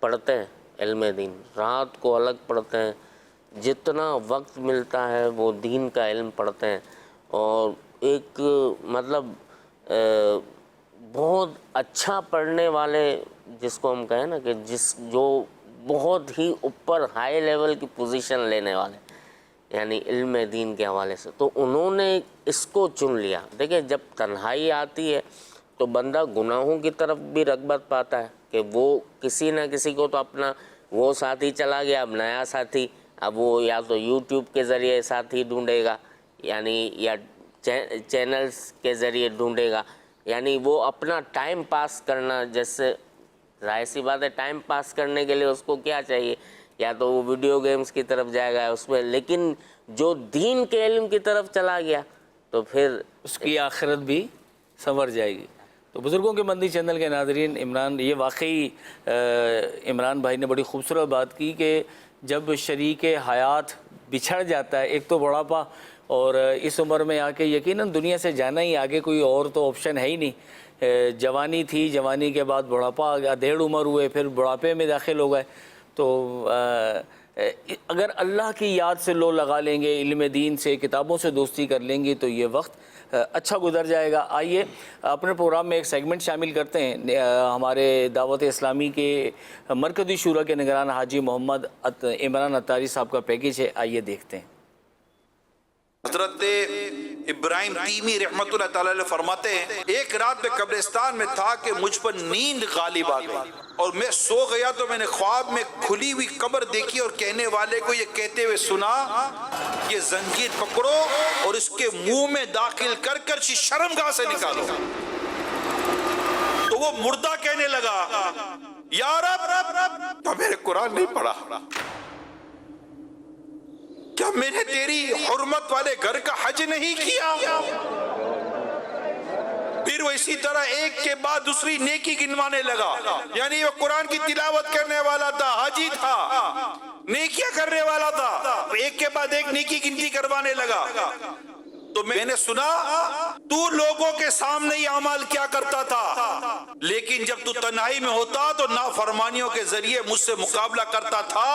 پڑھتے ہیں علم دین، رات کو الگ پڑھتے ہیں، جتنا وقت ملتا ہے وہ دین کا علم پڑھتے ہیں. اور ایک مطلب بہت اچھا پڑھنے والے جس کو ہم کہیں نا کہ جو بہت ہی اوپر ہائی لیول کی پوزیشن لینے والے، یعنی علم دین کے حوالے سے، تو انہوں نے اس کو چن لیا. دیکھیں جب تنہائی آتی ہے تو بندہ گناہوں کی طرف بھی رغبت پاتا ہے کہ وہ کسی نہ کسی کو تو اپنا وہ ساتھی چلا گیا، اب نیا ساتھی، اب وہ یا تو یوٹیوب کے ذریعے ساتھی ڈھونڈے گا، یعنی یا چینلز کے ذریعے ڈھونڈے گا. یعنی وہ اپنا ٹائم پاس کرنا، جیسے ظاہر سی بات ہے ٹائم پاس کرنے کے لیے اس کو کیا چاہیے، یا تو وہ ویڈیو گیمز کی طرف جائے گا اس میں. لیکن جو دین کے علم کی طرف چلا گیا تو پھر اس کی آخرت بھی سنور جائے گی. تو بزرگوں کے مندی چینل کے ناظرین، عمران یہ واقعی عمران بھائی نے بڑی خوبصورت بات کی کہ جب شریک حیات بچھڑ جاتا ہے، ایک تو بڑھاپا، اور اس عمر میں آ کے یقیناً دنیا سے جانا ہی، آگے کوئی اور تو آپشن ہے ہی نہیں. جوانی تھی، جوانی کے بعد بڑھاپا آ گیا، 1.5 عمر ہوئے، پھر بڑھاپے میں داخل ہو گئے. تو اگر اللہ کی یاد سے لو لگا لیں گے، علم دین سے، کتابوں سے دوستی کر لیں گے تو یہ وقت اچھا گزر جائے گا. آئیے اپنے پروگرام میں ایک سیگمنٹ شامل کرتے ہیں. ہمارے دعوت اسلامی کے مرکزی شورا کے نگران حاجی محمد عمران اتاری صاحب کا پیکج ہے، آئیے دیکھتے ہیں. حضرت ابراہیم تیمی رحمت اللہ تعالیٰ علیہ فرماتے ہیں، ایک رات میں قبرستان میں تھا کہ مجھ پر نیند غالب آ گئی اور میں سو گیا تو میں نے خواب میں کھلی ہوئی قبر دیکھی اور کہنے والے کو یہ کہتے ہوئے سنا، یہ زنجیر پکڑو اور اس کے منہ میں داخل کر کر شرمگاہ سے نکالو. تو وہ مردہ کہنے لگا، یا رب کیا میرے قرآن نہیں پڑھا، کیا میں نے تیری حرمت والے گھر کا حج نہیں کیا؟ پھر وہ اسی طرح ایک کے بعد دوسری نیکی گنوانے لگا. یعنی وہ قرآن کی تلاوت کرنے والا تھا، حاجی تھا، نیکیاں کرنے والا تھا، ایک کے بعد ایک نیکی گنتی کروانے لگا. تو میں نے سنا تو لوگوں کے سامنے یہ اعمال کیا کرتا تھا، لیکن جب تو تنہائی میں ہوتا تو نافرمانیوں کے ذریعے مجھ سے مقابلہ کرتا تھا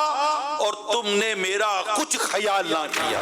اور تم نے میرا کچھ خیال نہ کیا.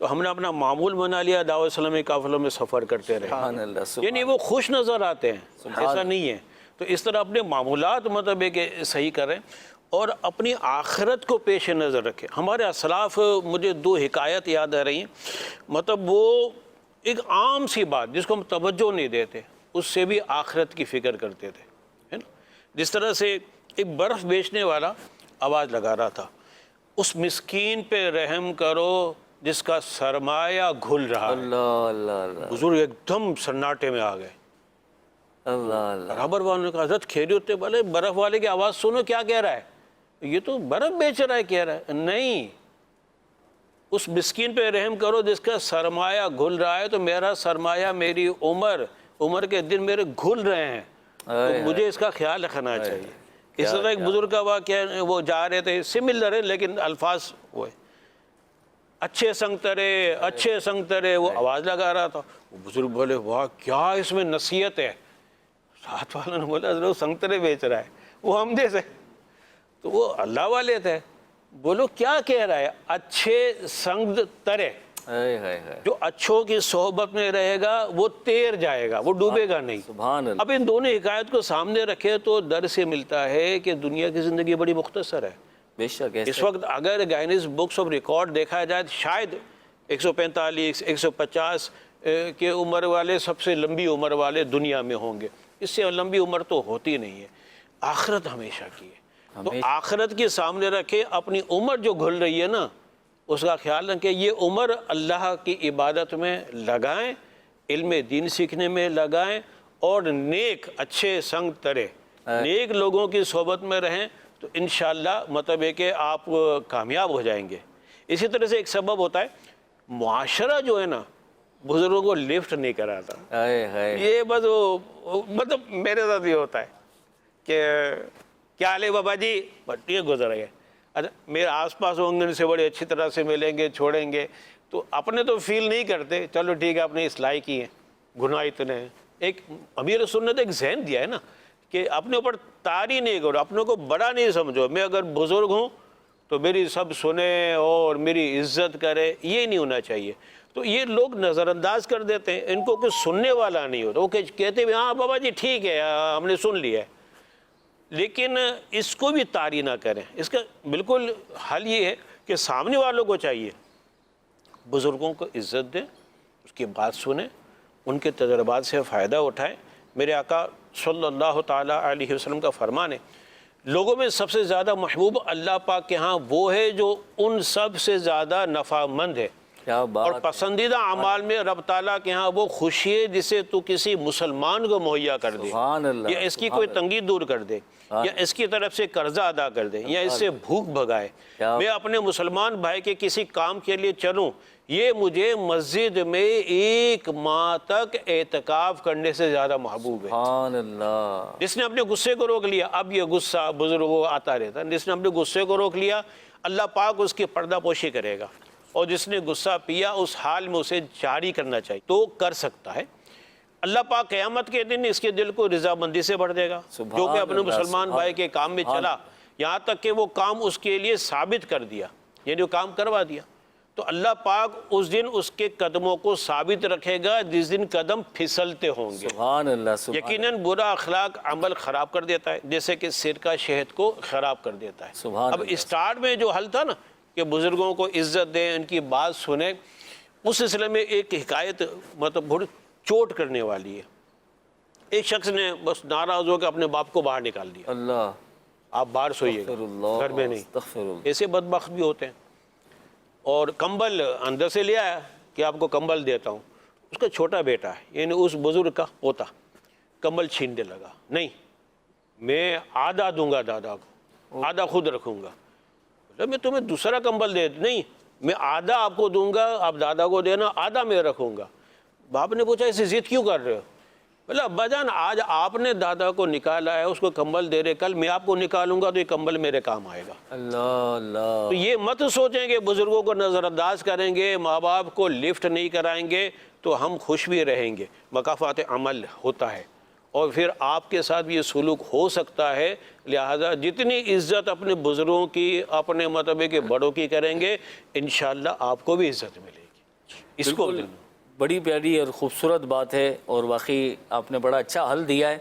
تو ہم نے اپنا معمول بنا لیا دعوت اسلامی قافلوں میں سفر کرتے رہے، سبحان اللہ، یعنی وہ خوش نظر آتے ہیں، ایسا نہیں ہے۔ تو اس طرح اپنے معمولات مطلب ہے کہ صحیح کریں اور اپنی آخرت کو پیش نظر رکھیں۔ ہمارے اسلاف، مجھے 2 حکایت یاد آ رہی ہیں، مطلب وہ ایک عام سی بات جس کو ہم توجہ نہیں دیتے، اس سے بھی آخرت کی فکر کرتے تھے، ہے نا؟ جس طرح سے ایک برف بیچنے والا آواز لگا رہا تھا، اس مسکین پہ رحم کرو جس کا سرمایہ گھل رہا ہے۔ اللہ اللہ اللہ بزرگ ایک دم سناٹے میں آ گئے۔ اللہ اللہ، برابر والوں نے کہا حضرت خیریت ہے؟ بولے برف والے کی آواز سنو کیا کہہ رہا ہے، یہ تو برف بیچ رہا ہے کہہ رہا ہے۔ نہیں، اس مسکین پہ رحم کرو جس کا سرمایہ گھل رہا ہے، تو میرا سرمایہ میری عمر کے دن میرے گھل رہے ہیں، تو مجھے اس کا خیال رکھنا چاہیے۔ اس طرح ایک بزرگ کا واقعہ، وہ جا رہے تھے، سملر ہے لیکن الفاظ ہوئے، اچھے سنگ ترے، وہ آواز لگا رہا تھا۔ وہ بزرگ بولے واہ کیا اس میں نصیحت ہے۔ ساتھ والوں نے بولا حضرت وہ سنگترے بیچ رہا ہے، وہ ہم جیسے، تو وہ اللہ والے تھے۔ بولو کیا کہہ رہا ہے؟ اچھے سنگ ترے، جو اچھوں کی صحبت میں رہے گا وہ تیر جائے گا، وہ ڈوبے گا نہیں۔ سبحان اللہ۔ اب ان دونوں حکایت کو سامنے رکھے تو در سے ملتا ہے کہ دنیا کی زندگی بڑی مختصر ہے۔ بے شک اس وقت اگر گائنس بکس آف ریکارڈ دیکھا جائے تو شاید 145 150 کے عمر والے سب سے لمبی عمر والے دنیا میں ہوں گے، اس سے لمبی عمر تو ہوتی نہیں ہے۔ آخرت ہمیشہ کی ہے، تو آخرت کے سامنے رکھے، اپنی عمر جو گھل رہی ہے نا اس کا خیال رکھیں، یہ عمر اللہ کی عبادت میں لگائیں، علم دین سیکھنے میں لگائیں، اور نیک اچھے سنگ ترے نیک لوگوں کی صحبت میں رہیں، تو انشاءاللہ مطلب ہے کہ آپ کامیاب ہو جائیں گے۔ اسی طرح سے ایک سبب ہوتا ہے، معاشرہ جو ہے نا بزرگوں کو لفٹ نہیں کراتا۔ یہ بس مطلب میرے ساتھ بھی ہوتا ہے کہ کیا حال ہے بابا جی، بس یہ گزر گئے، اچھا میرے آس پاس ہوں گے، ان سے بڑے اچھی طرح سے ملیں گے، چھوڑیں گے، تو اپنے تو فیل نہیں کرتے، چلو ٹھیک ہے اپنے اصلاح کی ہے، گناہ اتنے ہیں۔ ایک امیر سنت ایک ذہن دیا ہے نا کہ اپنے اوپر طاری نہیں کرو، اپنے کو بڑا نہیں سمجھو، میں اگر بزرگ ہوں تو میری سب سنیں اور میری عزت کرے، یہ نہیں ہونا چاہیے۔ تو یہ لوگ نظر انداز کر دیتے ہیں، ان کو کوئی سننے والا نہیں ہوتا، وہ کہتے ہیں ہاں بابا جی ٹھیک ہے ہم نے سن لیا ہے، لیکن اس کو بھی طاری نہ کریں۔ اس کا بالکل حل یہ ہے کہ سامنے والوں کو چاہیے بزرگوں کو عزت دیں، اس کی بات سنیں، ان کے تجربات سے فائدہ اٹھائیں۔ میرے آقا صلی اللہ تعالیٰ علیہ وسلم کا فرمان ہے، لوگوں میں سب سے زیادہ محبوب اللہ پاک کے ہاں وہ ہے جو ان سب سے زیادہ نفع مند ہے، اور پسندیدہ اعمال میں رب تعالیٰ کے ہاں وہ خوشی ہے جسے تو کسی مسلمان کو مہیا کر دے، یا اس کی کوئی تنگی دور کر دے، یا اس کی طرف سے قرضہ ادا کر دے، یا اس سے بھوک بھگائے۔ میں اپنے مسلمان بھائی کے کسی کام کے لیے چلوں، یہ مجھے مسجد میں 1 ماہ تک اعتکاف کرنے سے زیادہ محبوب ہے۔ سبحان اللہ۔ جس نے اپنے غصے کو روک لیا، اب یہ غصہ بزرگوں کو آتا رہتا ہے، جس نے اپنے غصے کو روک لیا اللہ پاک اس کی پردہ پوشی کرے گا، اور جس نے غصہ پیا اس حال میں اسے جاری کرنا چاہیے تو کر سکتا ہے۔ اللہ پاک قیامت کے دن اس کے دل کو رضامندی سے بھر دے گا، جو کہ اپنے مسلمان بھائی کے کام میں چلا، یہاں تک کہ وہ کام اس کے لیے ثابت کر دیا، یعنی وہ کام کروا دیا، تو اللہ پاک اس دن اس کے قدموں کو ثابت رکھے گا جس دن قدم پھسلتے ہوں گے۔ سبحان اللہ۔ یقیناً برا اخلاق عمل خراب کر دیتا ہے، جیسے کہ سرکہ شہد کو خراب کر دیتا ہے۔ اب اسٹارٹ میں جو حل تھا نا کہ بزرگوں کو عزت دیں، ان کی بات سنیں، اس سلسلے میں ایک حکایت مطلب بہت چوٹ کرنے والی ہے۔ ایک شخص نے بس ناراض ہو کے اپنے باپ کو باہر نکال دیا، اللہ، آپ باہر سوئیے گا، گھر میں نہیں۔ ایسے بدبخت بھی ہوتے ہیں۔ اور کمبل اندر سے لے آیا کہ آپ کو کمبل دیتا ہوں، اس کا چھوٹا بیٹا ہے یعنی اس بزرگ کا پوتا کمبل چھیننے لگا، نہیں میں آدھا دوں گا دادا کو، آدھا خود رکھوں گا۔ میں تمہیں دوسرا کمبل دے، نہیں میں آدھا آپ کو دوں گا، آپ دادا کو دینا، آدھا میں رکھوں گا۔ باپ نے پوچھا اسے ضد کیوں کر رہے ہو؟ بولا ابا جان آج آپ نے دادا کو نکالا ہے، اس کو کمبل دے رہے، کل میں آپ کو نکالوں گا تو یہ کمبل میرے کام آئے گا۔ اللہ اللہ۔ تو یہ مت سوچیں کہ بزرگوں کو نظر انداز کریں گے، ماں باپ کو لفٹ نہیں کرائیں گے تو ہم خوش بھی رہیں گے، مکافات عمل ہوتا ہے، اور پھر آپ کے ساتھ بھی یہ سلوک ہو سکتا ہے۔ لہذا جتنی عزت اپنے بزرگوں کی، اپنے مطلب کے بڑوں کی کریں گے، انشاءاللہ آپ کو بھی عزت ملے گی۔ اس کو بالکل بڑی پیاری اور خوبصورت بات ہے اور واقعی آپ نے بڑا اچھا حل دیا ہے.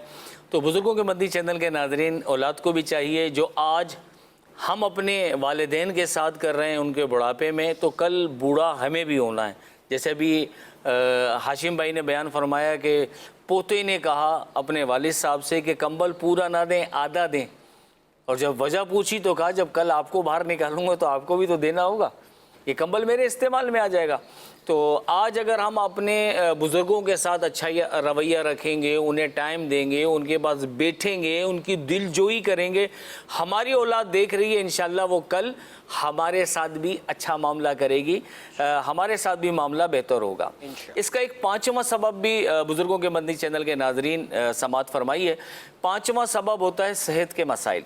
تو بزرگوں کے مدنی چینل کے ناظرین، اولاد کو بھی چاہیے جو آج ہم اپنے والدین کے ساتھ کر رہے ہیں ان کے بڑھاپے میں، تو کل بوڑھا ہمیں بھی ہونا ہے. جیسے ابھی ہاشم بھائی نے بیان فرمایا کہ پوتے نے کہا اپنے والد صاحب سے کہ کمبل پورا نہ دیں، آدھا دیں، اور جب وجہ پوچھی تو کہا جب کل آپ کو باہر نکالوں گا تو آپ کو بھی تو دینا ہوگا، یہ کمبل میرے استعمال میں آ جائے گا. تو آج اگر ہم اپنے بزرگوں کے ساتھ اچھا رویہ رکھیں گے، انہیں ٹائم دیں گے، ان کے پاس بیٹھیں گے، ان کی دل جوئی کریں گے، ہماری اولاد دیکھ رہی ہے انشاءاللہ وہ کل ہمارے ساتھ بھی اچھا معاملہ کرے گی، ہمارے ساتھ بھی معاملہ بہتر ہوگا. اس کا ایک پانچواں سبب بھی بزرگوں کے مدنی چینل کے ناظرین سماعت فرمائی ہے. پانچواں سبب ہوتا ہے صحت کے مسائل.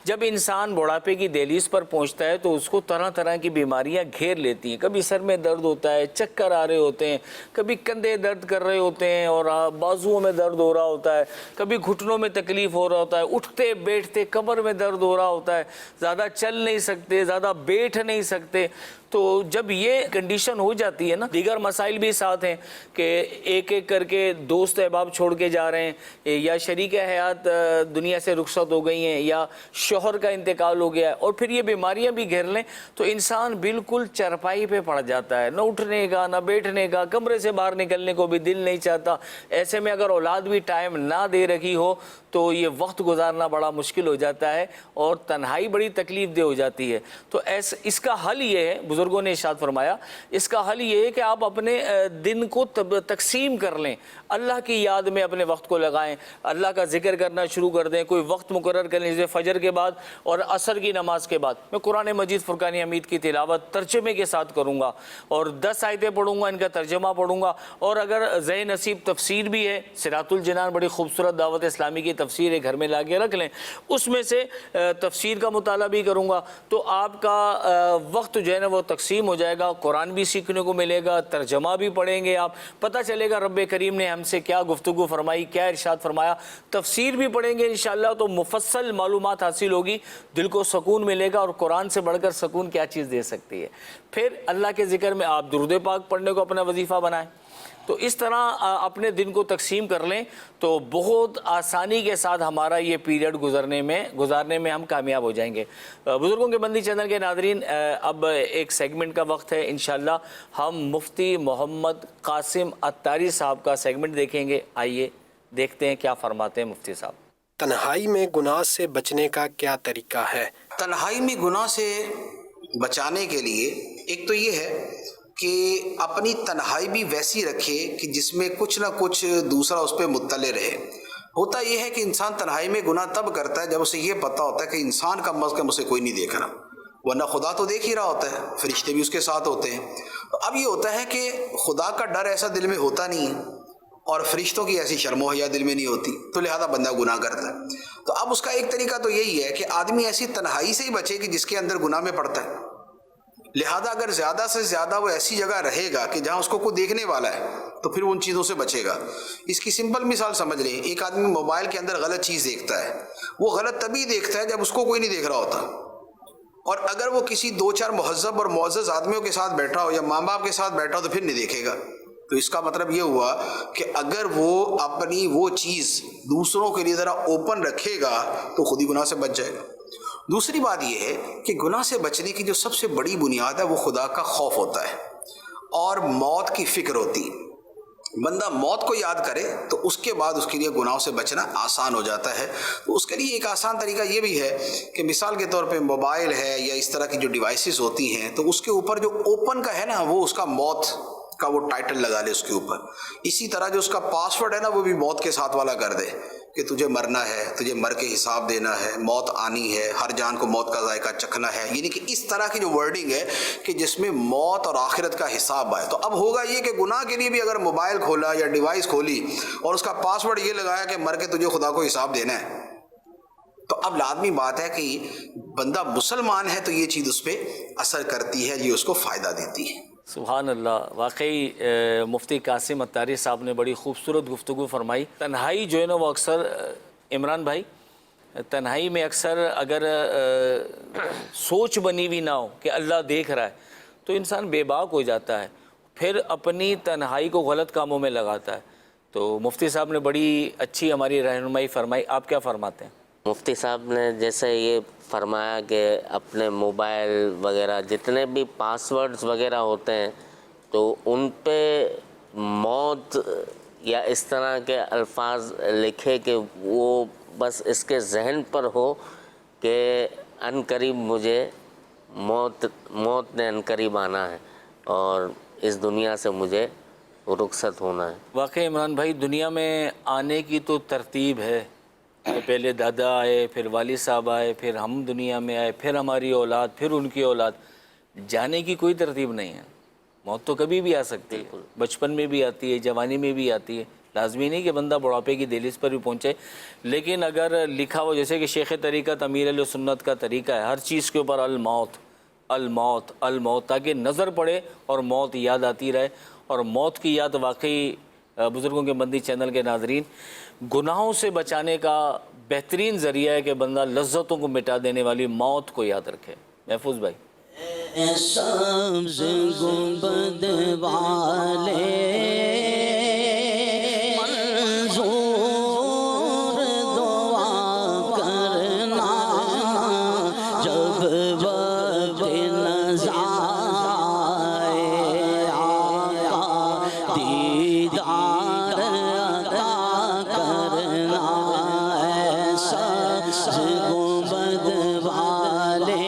جب انسان بڑھاپے کی دہلیز پر پہنچتا ہے تو اس کو طرح طرح کی بیماریاں گھیر لیتی ہیں. کبھی سر میں درد ہوتا ہے، چکر آ رہے ہوتے ہیں، کبھی کندھے درد کر رہے ہوتے ہیں اور بازوؤں میں درد ہو رہا ہوتا ہے، کبھی گھٹنوں میں تکلیف ہو رہا ہوتا ہے، اٹھتے بیٹھتے کمر میں درد ہو رہا ہوتا ہے، زیادہ چل نہیں سکتے، زیادہ بیٹھ نہیں سکتے. تو جب یہ کنڈیشن ہو جاتی ہے نا، دیگر مسائل بھی ساتھ ہیں کہ ایک ایک کر کے دوست احباب چھوڑ کے جا رہے ہیں، یا شریک حیات دنیا سے رخصت ہو گئی ہیں، یا شوہر کا انتقال ہو گیا ہے، اور پھر یہ بیماریاں بھی گھیر لیں تو انسان بالکل چرپائی پہ پڑ جاتا ہے، نہ اٹھنے کا نہ بیٹھنے کا، کمرے سے باہر نکلنے کو بھی دل نہیں چاہتا. ایسے میں اگر اولاد بھی ٹائم نہ دے رکھی ہو تو یہ وقت گزارنا بڑا مشکل ہو جاتا ہے اور تنہائی بڑی تکلیف دہ ہو جاتی ہے. تو اس کا حل یہ ہے، بزرگوں نے ارشاد فرمایا، اس کا حل یہ ہے کہ آپ اپنے دن کو تقسیم کر لیں، اللہ کی یاد میں اپنے وقت کو لگائیں، اللہ کا ذکر کرنا شروع کر دیں. کوئی وقت مقرر کر لیں، جیسے فجر کے بعد اور عصر کی نماز کے بعد میں قرآن مجید فرقان حمید کی تلاوت ترجمے کے ساتھ کروں گا اور 10 آیتیں پڑھوں گا، ان کا ترجمہ پڑھوں گا. اور اگر ذہن نصیب تفسیر بھی ہے، صراط الجنان بڑی خوبصورت دعوت اسلامی کی تفسیر ہے، گھر میں لا کے رکھ لیں، اس میں سے تفسیر کا مطالعہ بھی کروں گا. تو آپ کا وقت جو ہے نا وہ تقسیم ہو جائے گا، قرآن بھی سیکھنے کو ملے گا، ترجمہ بھی پڑھیں گے آپ، پتہ چلے گا رب کریم نے ہم سے کیا گفتگو فرمائی، کیا ارشاد فرمایا. تفسیر بھی پڑھیں گے انشاءاللہ تو مفصل معلومات حاصل ہوگی، دل کو سکون ملے گا. اور قرآن سے بڑھ کر سکون کیا چیز دے سکتی ہے. پھر اللہ کے ذکر میں آپ درود پاک پڑھنے کو اپنا وظیفہ بنائیں. تو اس طرح اپنے دن کو تقسیم کر لیں تو بہت آسانی کے ساتھ ہمارا یہ پیریڈ گزارنے میں ہم کامیاب ہو جائیں گے. بزرگوں کے مدنی چینل کے ناظرین، اب ایک سیگمنٹ کا وقت ہے. انشاءاللہ ہم مفتی محمد قاسم عطاری صاحب کا سیگمنٹ دیکھیں گے. آئیے دیکھتے ہیں کیا فرماتے ہیں مفتی صاحب. تنہائی میں گناہ سے بچنے کا کیا طریقہ ہے؟ تنہائی میں گناہ سے بچانے کے لیے ایک تو یہ ہے کہ اپنی تنہائی بھی ویسی رکھے کہ جس میں کچھ نہ کچھ دوسرا اس پہ مطلع رہے. ہوتا یہ ہے کہ انسان تنہائی میں گناہ تب کرتا ہے جب اسے یہ پتہ ہوتا ہے کہ انسان کم از کم اسے کوئی نہیں دیکھ رہا، ورنہ خدا تو دیکھ ہی رہا ہوتا ہے، فرشتے بھی اس کے ساتھ ہوتے ہیں. اب یہ ہوتا ہے کہ خدا کا ڈر ایسا دل میں ہوتا نہیں ہے اور فرشتوں کی ایسی شرم و حیا دل میں نہیں ہوتی، تو لہذا بندہ گناہ کرتا ہے. تو اب اس کا ایک طریقہ تو یہی ہے کہ آدمی ایسی تنہائی سے ہی بچے کہ جس کے اندر گناہ میں پڑتا ہے. لہذا اگر زیادہ سے زیادہ وہ ایسی جگہ رہے گا کہ جہاں اس کو کوئی دیکھنے والا ہے تو پھر وہ ان چیزوں سے بچے گا. اس کی سمپل مثال سمجھ لیں، ایک آدمی موبائل کے اندر غلط چیز دیکھتا ہے، وہ غلط تبھی دیکھتا ہے جب اس کو کوئی نہیں دیکھ رہا ہوتا. اور اگر وہ کسی 2-4 مہذب اور معزز آدمیوں کے ساتھ بیٹھا ہو یا ماں باپ کے ساتھ بیٹھا ہو تو پھر نہیں دیکھے گا. تو اس کا مطلب یہ ہوا کہ اگر وہ اپنی وہ چیز دوسروں کے لیے ذرا اوپن رکھے گا تو خود ہی گناہ سے بچ جائے گا. دوسری بات یہ ہے کہ گناہ سے بچنے کی جو سب سے بڑی بنیاد ہے وہ خدا کا خوف ہوتا ہے اور موت کی فکر ہوتی ہے. بندہ موت کو یاد کرے تو اس کے بعد اس کے لیے گناہوں سے بچنا آسان ہو جاتا ہے. تو اس کے لیے ایک آسان طریقہ یہ بھی ہے کہ مثال کے طور پہ موبائل ہے یا اس طرح کی جو ڈیوائسز ہوتی ہیں تو اس کے اوپر جو اوپن کا ہے نا وہ اس کا موت کا وہ ٹائٹل لگا لے اس کے اوپر. اسی طرح جو اس کا پاسورڈ ہے نا وہ بھی موت کے ساتھ والا کر دے کہ تجھے مرنا ہے، تجھے مر کے حساب دینا ہے، موت آنی ہے، ہر جان کو موت کا ذائقہ چکھنا ہے. یعنی کہ اس طرح کی جو ورڈنگ ہے کہ جس میں موت اور آخرت کا حساب آئے. تو اب ہوگا یہ کہ گناہ کے لیے بھی اگر موبائل کھولا یا ڈیوائس کھولی اور اس کا پاسورڈ یہ لگایا کہ مر کے تجھے خدا کو حساب دینا ہے، تو اب لازمی بات ہے کہ بندہ مسلمان ہے تو یہ چیز اس پہ اثر کرتی ہے، یہ اس کو فائدہ دیتی ہے. سبحان اللہ. واقعی مفتی قاسم عطاری صاحب نے بڑی خوبصورت گفتگو فرمائی. تنہائی جو ہے نا وہ اکثر، عمران بھائی، تنہائی میں اکثر اگر سوچ بنی ہوئی نہ ہو کہ اللہ دیکھ رہا ہے تو انسان بے باک ہو جاتا ہے. پھر اپنی تنہائی کو غلط کاموں میں لگاتا ہے. تو مفتی صاحب نے بڑی اچھی ہماری رہنمائی فرمائی. آپ کیا فرماتے ہیں؟ مفتی صاحب نے جیسے یہ فرمایا کہ اپنے موبائل وغیرہ جتنے بھی پاس ورڈز وغیرہ ہوتے ہیں تو ان پہ موت یا اس طرح کے الفاظ لکھے کہ وہ بس اس کے ذہن پر ہو کہ ان قریب مجھے موت نے ان قریب آنا ہے اور اس دنیا سے مجھے رخصت ہونا ہے. واقعی عمران بھائی دنیا میں آنے کی تو ترتیب ہے کہ پہلے دادا آئے، پھر والد صاحب آئے، پھر ہم دنیا میں آئے، پھر ہماری اولاد، پھر ان کی اولاد. جانے کی کوئی ترتیب نہیں ہے. موت تو کبھی بھی آ سکتی ہے، بچپن میں بھی آتی ہے، جوانی میں بھی آتی ہے. لازمی نہیں کہ بندہ بڑھاپے کی دہلیز پر بھی پہنچے، لیکن اگر لکھا ہو جیسے کہ شیخ طریقت امیر علیہ سنت کا طریقہ ہے، ہر چیز کے اوپر الموت الموت الموت، تاکہ نظر پڑے اور موت یاد آتی رہے. اور موت کی یاد واقعی بزرگوں کے مندی چینل کے ناظرین گناہوں سے بچانے کا بہترین ذریعہ ہے کہ بندہ لذتوں کو مٹا دینے والی موت کو یاد رکھے. محفوظ بھائی. سبز گنبد والے منظور دعا کرنا جب وقت نظر آئے آقا دیدار عطا کرنا. سبز گنبد والے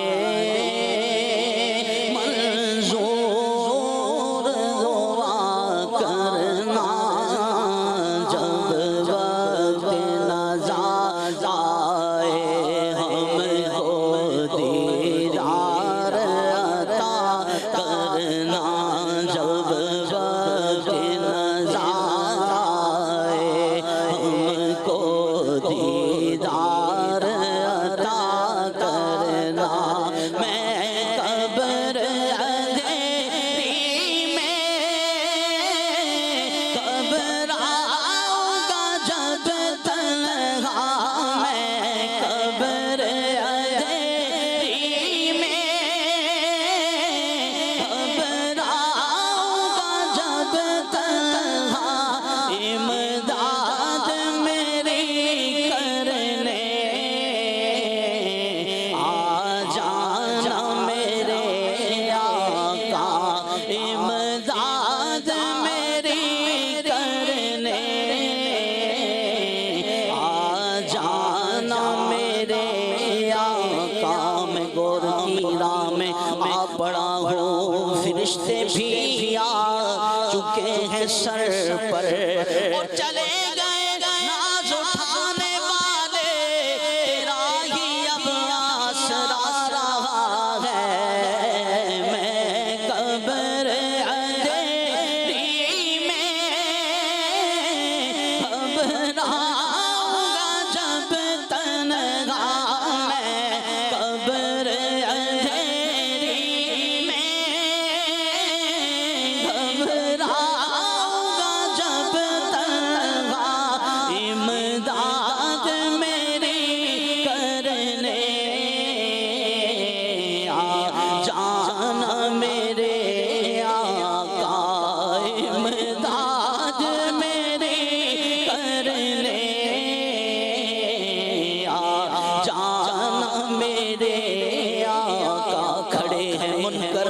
پڑا ہوں فرشتے بھی آ چکے ہیں سر پر اور چلے گئے ناز اٹھانے والے تیرا ہی اب آسرا رہا ہے. میں قبر اندھیری میں گھبراؤں گا جب تنہا. میں قبر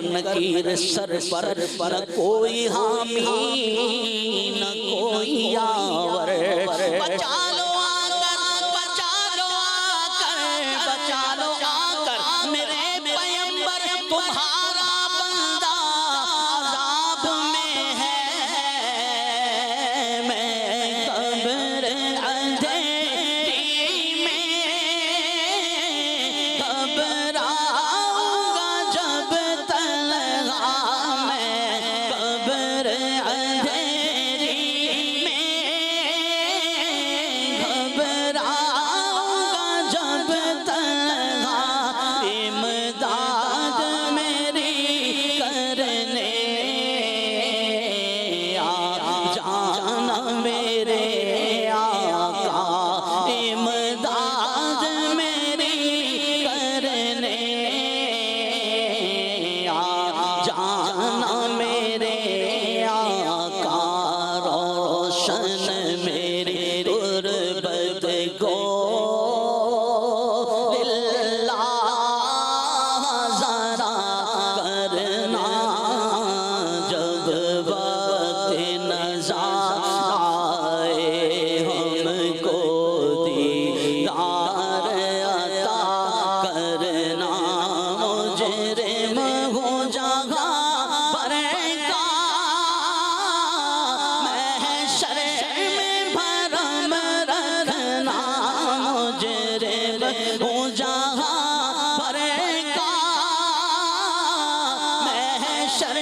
نکیر سر پر کوئی حامی نہ کوئی یاور. بچا لو آ کر بچا لو آ کر بچا لو آ کر میرے پیمبر تمہارا بندہ عذاب میں ہے. میں قبر اندھیری میں گھبراؤں گا جب امداد میری محشر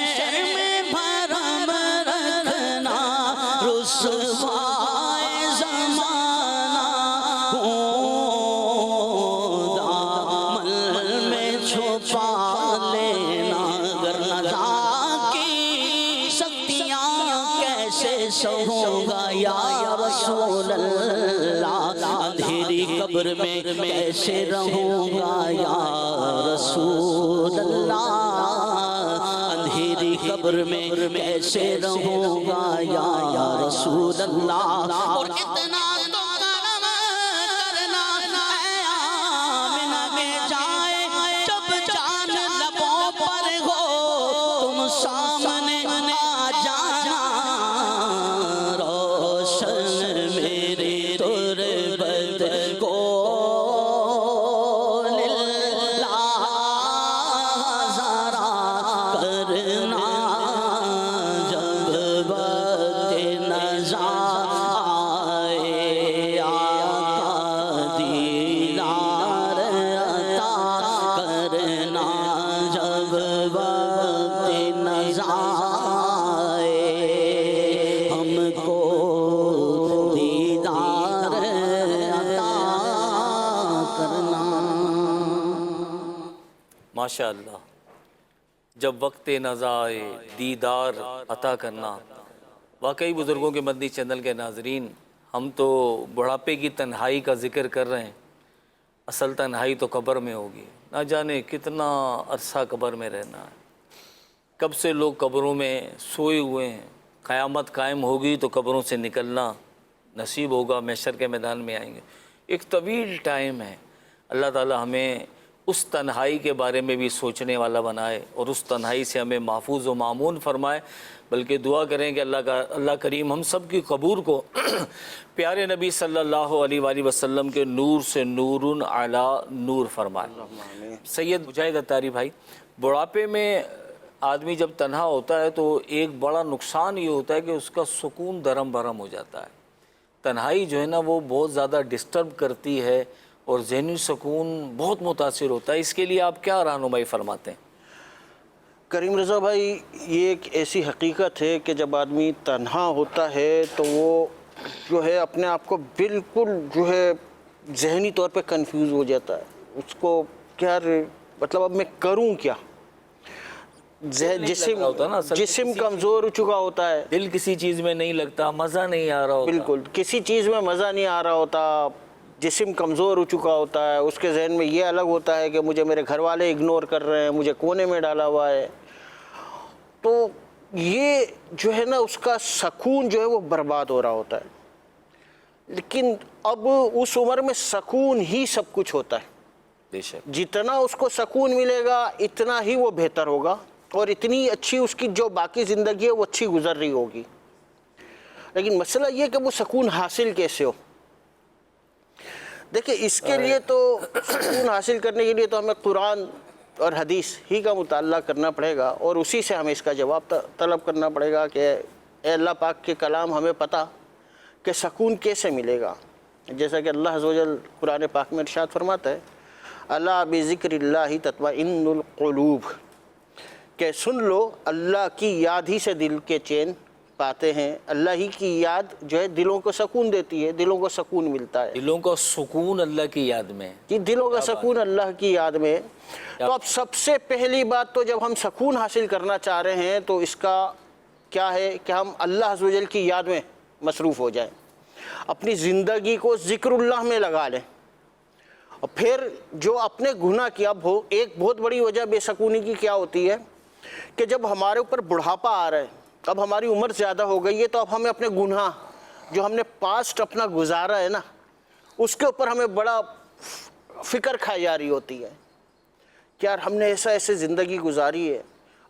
میں بھرم رکھنا رسوائے زمانہ دامن میں چھپا لینا گر نظام کی سختیاں کیسے سہوں گا یا رسول اللہ اندھیری قبر میں کیسے رہوں گا یا رسول اللہ اندھیری قبر میں کیسے رہوں گا یا رسول اللہ اور اتنا تو کرم کرنا اے آمنہ کے جائے جب جان لبوں پر ہو تم سامنے آ جانا روشن میری تربت کو للہ ذرا کرنا جب وقت نظر آئے آقا دیدار عطا کرنا جب وقت نظر آئے ہم کو دیدار عطا کرنا. ماشاء اللہ. جب وقت نظر آئے دیدار عطا کرنا. واقعی بزرگوں کے مدنی چینل کے ناظرین، ہم تو بڑھاپے کی تنہائی کا ذکر کر رہے ہیں. اصل تنہائی تو قبر میں ہوگی. نہ جانے کتنا عرصہ قبر میں رہنا ہے. کب سے لوگ قبروں میں سوئے ہوئے ہیں. قیامت قائم ہوگی تو قبروں سے نکلنا نصیب ہوگا، محشر کے میدان میں آئیں گے. ایک طویل ٹائم ہے. اللہ تعالی ہمیں اس تنہائی کے بارے میں بھی سوچنے والا بنائے اور اس تنہائی سے ہمیں محفوظ و معمون فرمائے. بلکہ دعا کریں کہ اللہ کریم ہم سب کی قبور کو پیارے نبی صلی اللہ علیہ وآلہ وسلم کے نور سے نور علی نور فرمائے. سید مجاہد اتاری بھائی، بڑھاپے میں آدمی جب تنہا ہوتا ہے تو ایک بڑا نقصان یہ ہوتا ہے کہ اس کا سکون درم برم ہو جاتا ہے. تنہائی جو ہے نا وہ بہت زیادہ ڈسٹرب کرتی ہے اور ذہنی سکون بہت متاثر ہوتا ہے. اس کے لیے آپ کیا رہنمائی فرماتے ہیں؟ کریم رضا بھائی، یہ ایک ایسی حقیقت ہے کہ جب آدمی تنہا ہوتا ہے تو وہ جو ہے اپنے آپ کو بالکل جو ہے ذہنی طور پہ کنفیوز ہو جاتا ہے. اس کو کیا مطلب اب میں کروں کیا. جسم کمزور ہو چکا ہوتا ہے، دل کسی چیز میں نہیں لگتا، مزہ نہیں آ رہا ہوتا. بالکل کسی چیز میں مزہ نہیں آ رہا ہوتا. جسم کمزور ہو چکا ہوتا ہے. اس کے ذہن میں یہ الگ ہوتا ہے کہ مجھے میرے گھر والے اگنور کر رہے ہیں، مجھے کونے میں ڈالا ہوا ہے. تو یہ جو ہے نا اس کا سکون جو ہے وہ برباد ہو رہا ہوتا ہے. لیکن اب اس عمر میں سکون ہی سب کچھ ہوتا ہے. بے شک جتنا اس کو سکون ملے گا اتنا ہی وہ بہتر ہوگا اور اتنی اچھی اس کی جو باقی زندگی ہے وہ اچھی گزر رہی ہوگی. لیکن مسئلہ یہ کہ وہ سکون حاصل کیسے ہو. دیکھیں اس کے لیے تو سکون حاصل کرنے کے لیے تو ہمیں قرآن اور حدیث ہی کا مطالعہ کرنا پڑے گا اور اسی سے ہمیں اس کا جواب طلب کرنا پڑے گا کہ اے اللہ پاک کے کلام ہمیں پتہ کہ سکون کیسے ملے گا. جیسا کہ اللہ عز و جل قرآن پاک میں ارشاد فرماتا ہے الا بذکر اللہ تطمئن القلوب، کہ سن لو اللہ کی یاد ہی سے دل کے چین پاتے ہیں. اللہ ہی کی یاد جو ہے دلوں کو سکون دیتی ہے، دلوں کو سکون ملتا ہے. دلوں کا سکون اللہ کی یاد میں. جی دلوں کا سکون اللہ کی یاد میں. تو اب سب سے پہلی بات تو جب ہم سکون حاصل کرنا چاہ رہے ہیں تو اس کا کیا ہے کہ ہم اللہ عز و جل کی یاد میں مصروف ہو جائیں، اپنی زندگی کو ذکر اللہ میں لگا لیں. اور پھر جو اپنے گناہ کی اب ہو، ایک بہت بڑی وجہ بے سکونی کی کیا ہوتی ہے کہ جب ہمارے اوپر بڑھاپا آ رہا ہے، اب ہماری عمر زیادہ ہو گئی ہے، تو اب ہمیں اپنے گناہ جو ہم نے پاسٹ اپنا گزارا ہے نا اس کے اوپر ہمیں بڑا فکر کھائی جا رہی ہوتی ہے کہ یار ہم نے ایسے زندگی گزاری ہے،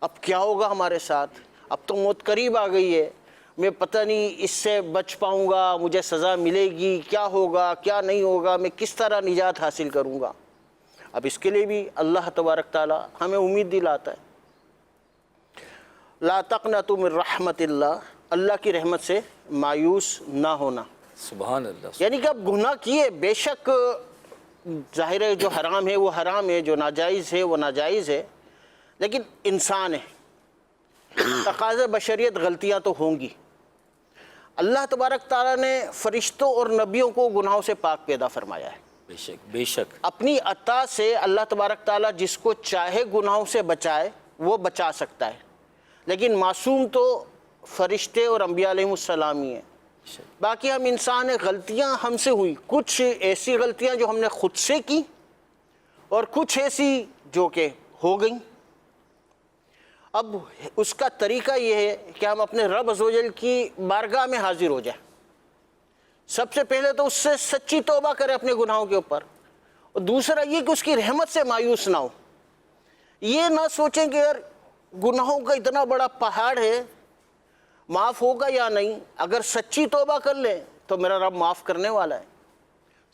اب کیا ہوگا ہمارے ساتھ. اب تو موت قریب آ گئی ہے، میں پتہ نہیں اس سے بچ پاؤں گا، مجھے سزا ملے گی، کیا ہوگا کیا نہیں ہوگا، میں کس طرح نجات حاصل کروں گا. اب اس کے لیے بھی اللہ تبارک تعالی ہمیں امید دلاتا ہے لا تقنطوا من رحمت اللہ، اللہ کی رحمت سے مایوس نہ ہونا. سبحان اللہ. یعنی کہ اب گناہ کیے، بے شک ظاہر ہے جو حرام ہے وہ حرام ہے، جو ناجائز ہے وہ ناجائز ہے، لیکن انسان ہے تقاضۂ بشریت غلطیاں تو ہوں گی. اللہ تبارک تعالیٰ نے فرشتوں اور نبیوں کو گناہوں سے پاک پیدا فرمایا ہے. بے شک بے شک. اپنی عطا سے اللہ تبارک تعالیٰ جس کو چاہے گناہوں سے بچائے وہ بچا سکتا ہے، لیکن معصوم تو فرشتے اور انبیاء علیہ السلام ہی ہیں. باقی ہم انسان ہیں، غلطیاں ہم سے ہوئی، کچھ ایسی غلطیاں جو ہم نے خود سے کی اور کچھ ایسی جو کہ ہو گئیں. اب اس کا طریقہ یہ ہے کہ ہم اپنے رب عز و جل کی بارگاہ میں حاضر ہو جائیں. سب سے پہلے تو اس سے سچی توبہ کریں اپنے گناہوں کے اوپر، اور دوسرا یہ کہ اس کی رحمت سے مایوس نہ ہو. یہ نہ سوچیں کہ یار گناہوں کا اتنا بڑا پہاڑ ہے، معاف ہوگا یا نہیں. اگر سچی توبہ کر لیں تو میرا رب معاف کرنے والا ہے.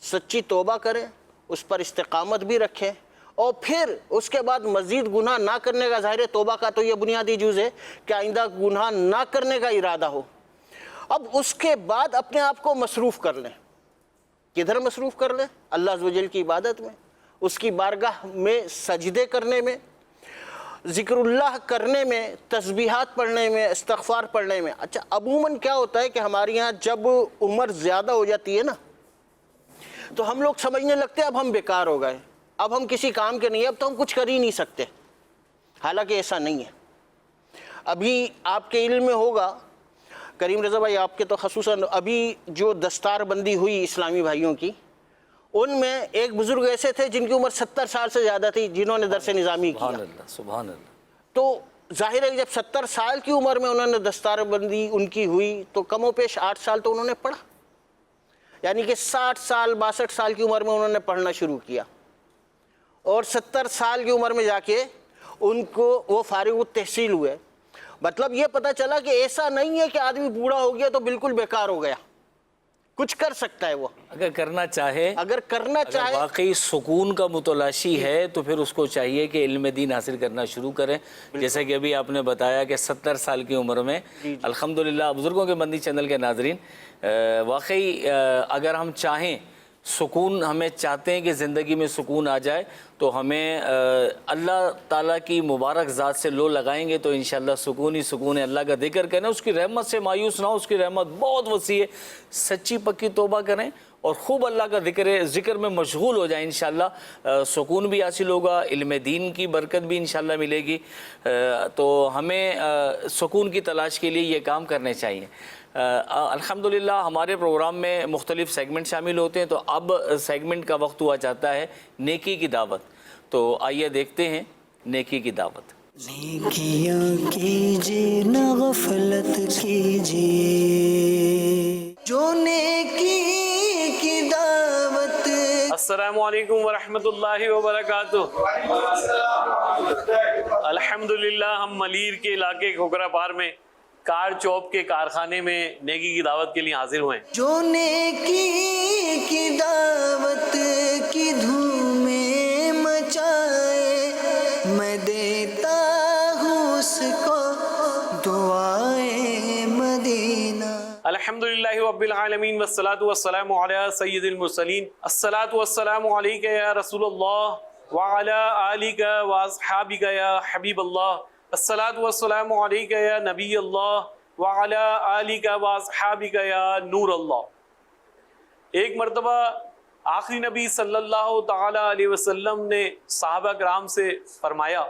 سچی توبہ کریں، اس پر استقامت بھی رکھیں، اور پھر اس کے بعد مزید گناہ نہ کرنے کا، ظاہر توبہ کا تو یہ بنیادی جز ہے کہ آئندہ گناہ نہ کرنے کا ارادہ ہو. اب اس کے بعد اپنے آپ کو مصروف کر لیں. کدھر مصروف کر لیں؟ اللہ عز و جل کی عبادت میں، اس کی بارگاہ میں سجدے کرنے میں، ذکر اللہ کرنے میں، تسبیحات پڑھنے میں، استغفار پڑھنے میں. اچھا عموماً کیا ہوتا ہے کہ ہمارے یہاں جب عمر زیادہ ہو جاتی ہے نا تو ہم لوگ سمجھنے لگتے ہیں اب ہم بیکار ہو گئے، اب ہم کسی کام کے نہیں ہیں، اب تو ہم کچھ کر ہی نہیں سکتے. حالانکہ ایسا نہیں ہے. ابھی آپ کے علم میں ہوگا کریم رضا بھائی، آپ کے تو خصوصاً ابھی جو دستار بندی ہوئی اسلامی بھائیوں کی، ان میں ایک بزرگ ایسے تھے جن کی عمر 70 سال سے زیادہ تھی، جنہوں نے درس نظامی کیا. سبحان اللہ سبحان اللہ. تو ظاہر ہے جب 70 سال کی عمر میں انہوں نے دستار بندی ان کی ہوئی تو کم و بیش 8 سال تو انہوں نے پڑھا. یعنی کہ 60 سال 62 سال کی عمر میں انہوں نے پڑھنا شروع کیا، اور 70 سال کی عمر میں جا کے ان کو وہ فارغ التحصیل ہوئے. مطلب یہ پتہ چلا کہ ایسا نہیں ہے کہ آدمی بوڑھا ہو گیا تو بالکل بیکار ہو گیا، کچھ کر سکتا ہے وہ اگر کرنا چاہے. اگر کرنا اگر چاہے. واقعی سکون کا متلاشی ہے تو پھر اس کو چاہیے کہ علم دین حاصل کرنا شروع کریں. جیسے کہ ابھی آپ نے بتایا کہ 70 سال کی عمر میں الحمدللہ. بزرگوں کے مندی چینل کے ناظرین، واقعی اگر ہم چاہیں، سکون ہمیں چاہتے ہیں کہ زندگی میں سکون آ جائے، تو ہمیں اللہ تعالیٰ کی مبارک ذات سے لو لگائیں گے تو انشاءاللہ سکون ہی سکون ہے. اللہ کا ذکر کریں، اس کی رحمت سے مایوس نہ ہو، اس کی رحمت بہت وسیع ہے. سچی پکی توبہ کریں اور خوب اللہ کا ذکر میں مشغول ہو جائیں. انشاءاللہ سکون بھی حاصل ہوگا، علم دین کی برکت بھی انشاءاللہ ملے گی. تو ہمیں سکون کی تلاش کے لیے یہ کام کرنے چاہیے. الحمدللہ ہمارے پروگرام میں مختلف سیگمنٹ شامل ہوتے ہیں، تو اب سیگمنٹ کا وقت ہوا چاہتا ہے نیکی کی دعوت. تو آئیے دیکھتے ہیں نیکی کی دعوت. نیکیاں کیجیے نہ غفلت کیجیے، جو نیکی کی دعوت. السلام علیکم ورحمۃ اللہ وبرکاتہ. الحمدللہ ہم ملیر کے علاقے کھوکرا پار میں کار چوپ کے کارخانے میں نیکی کی دعوت کے لیے حاضر ہوئے ہیں. جو نیکی کی دعوت کی دھومیں مچائے، میں دیتا ہوں اس کو دعائے مدینہ. الحمدللہ رب العالمین والصلاة والسلام علی سید المرسلین. الصلاة والسلام علیک یا رسول اللہ وعلی آلک واصحابک یا حبیب اللہ. الصلاة والسلام علیک یا نبی اللہ وعلی آلک واصحابک یا نور اللہ. ایک مرتبہ آخری نبی صلی اللہ تعالی علیہ وسلم نے صحابہ کرام سے فرمایا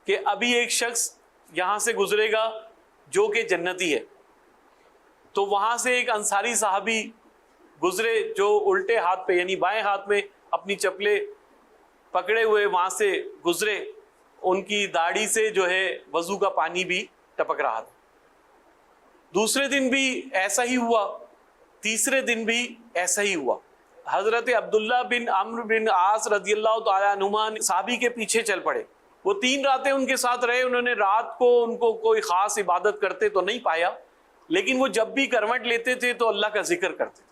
کہ ابھی ایک شخص یہاں سے گزرے گا جو کہ جنتی ہے. تو وہاں سے ایک انصاری صحابی گزرے جو الٹے ہاتھ پہ یعنی بائیں ہاتھ میں اپنی چپلے پکڑے ہوئے وہاں سے گزرے. ان کی داڑھی سے جو ہے وضو کا پانی بھی ٹپک رہا تھا. دوسرے دن بھی ایسا ہی ہوا، تیسرے دن بھی ایسا ہی ہوا. حضرت عبداللہ بن عمرو بن عاص رضی اللہ تعالیٰ عنہما صحابی کے پیچھے چل پڑے. وہ 3 راتیں ان کے ساتھ رہے. انہوں نے رات کو ان کو کوئی خاص عبادت کرتے تو نہیں پایا، لیکن وہ جب بھی کروٹ لیتے تھے تو اللہ کا ذکر کرتے تھے.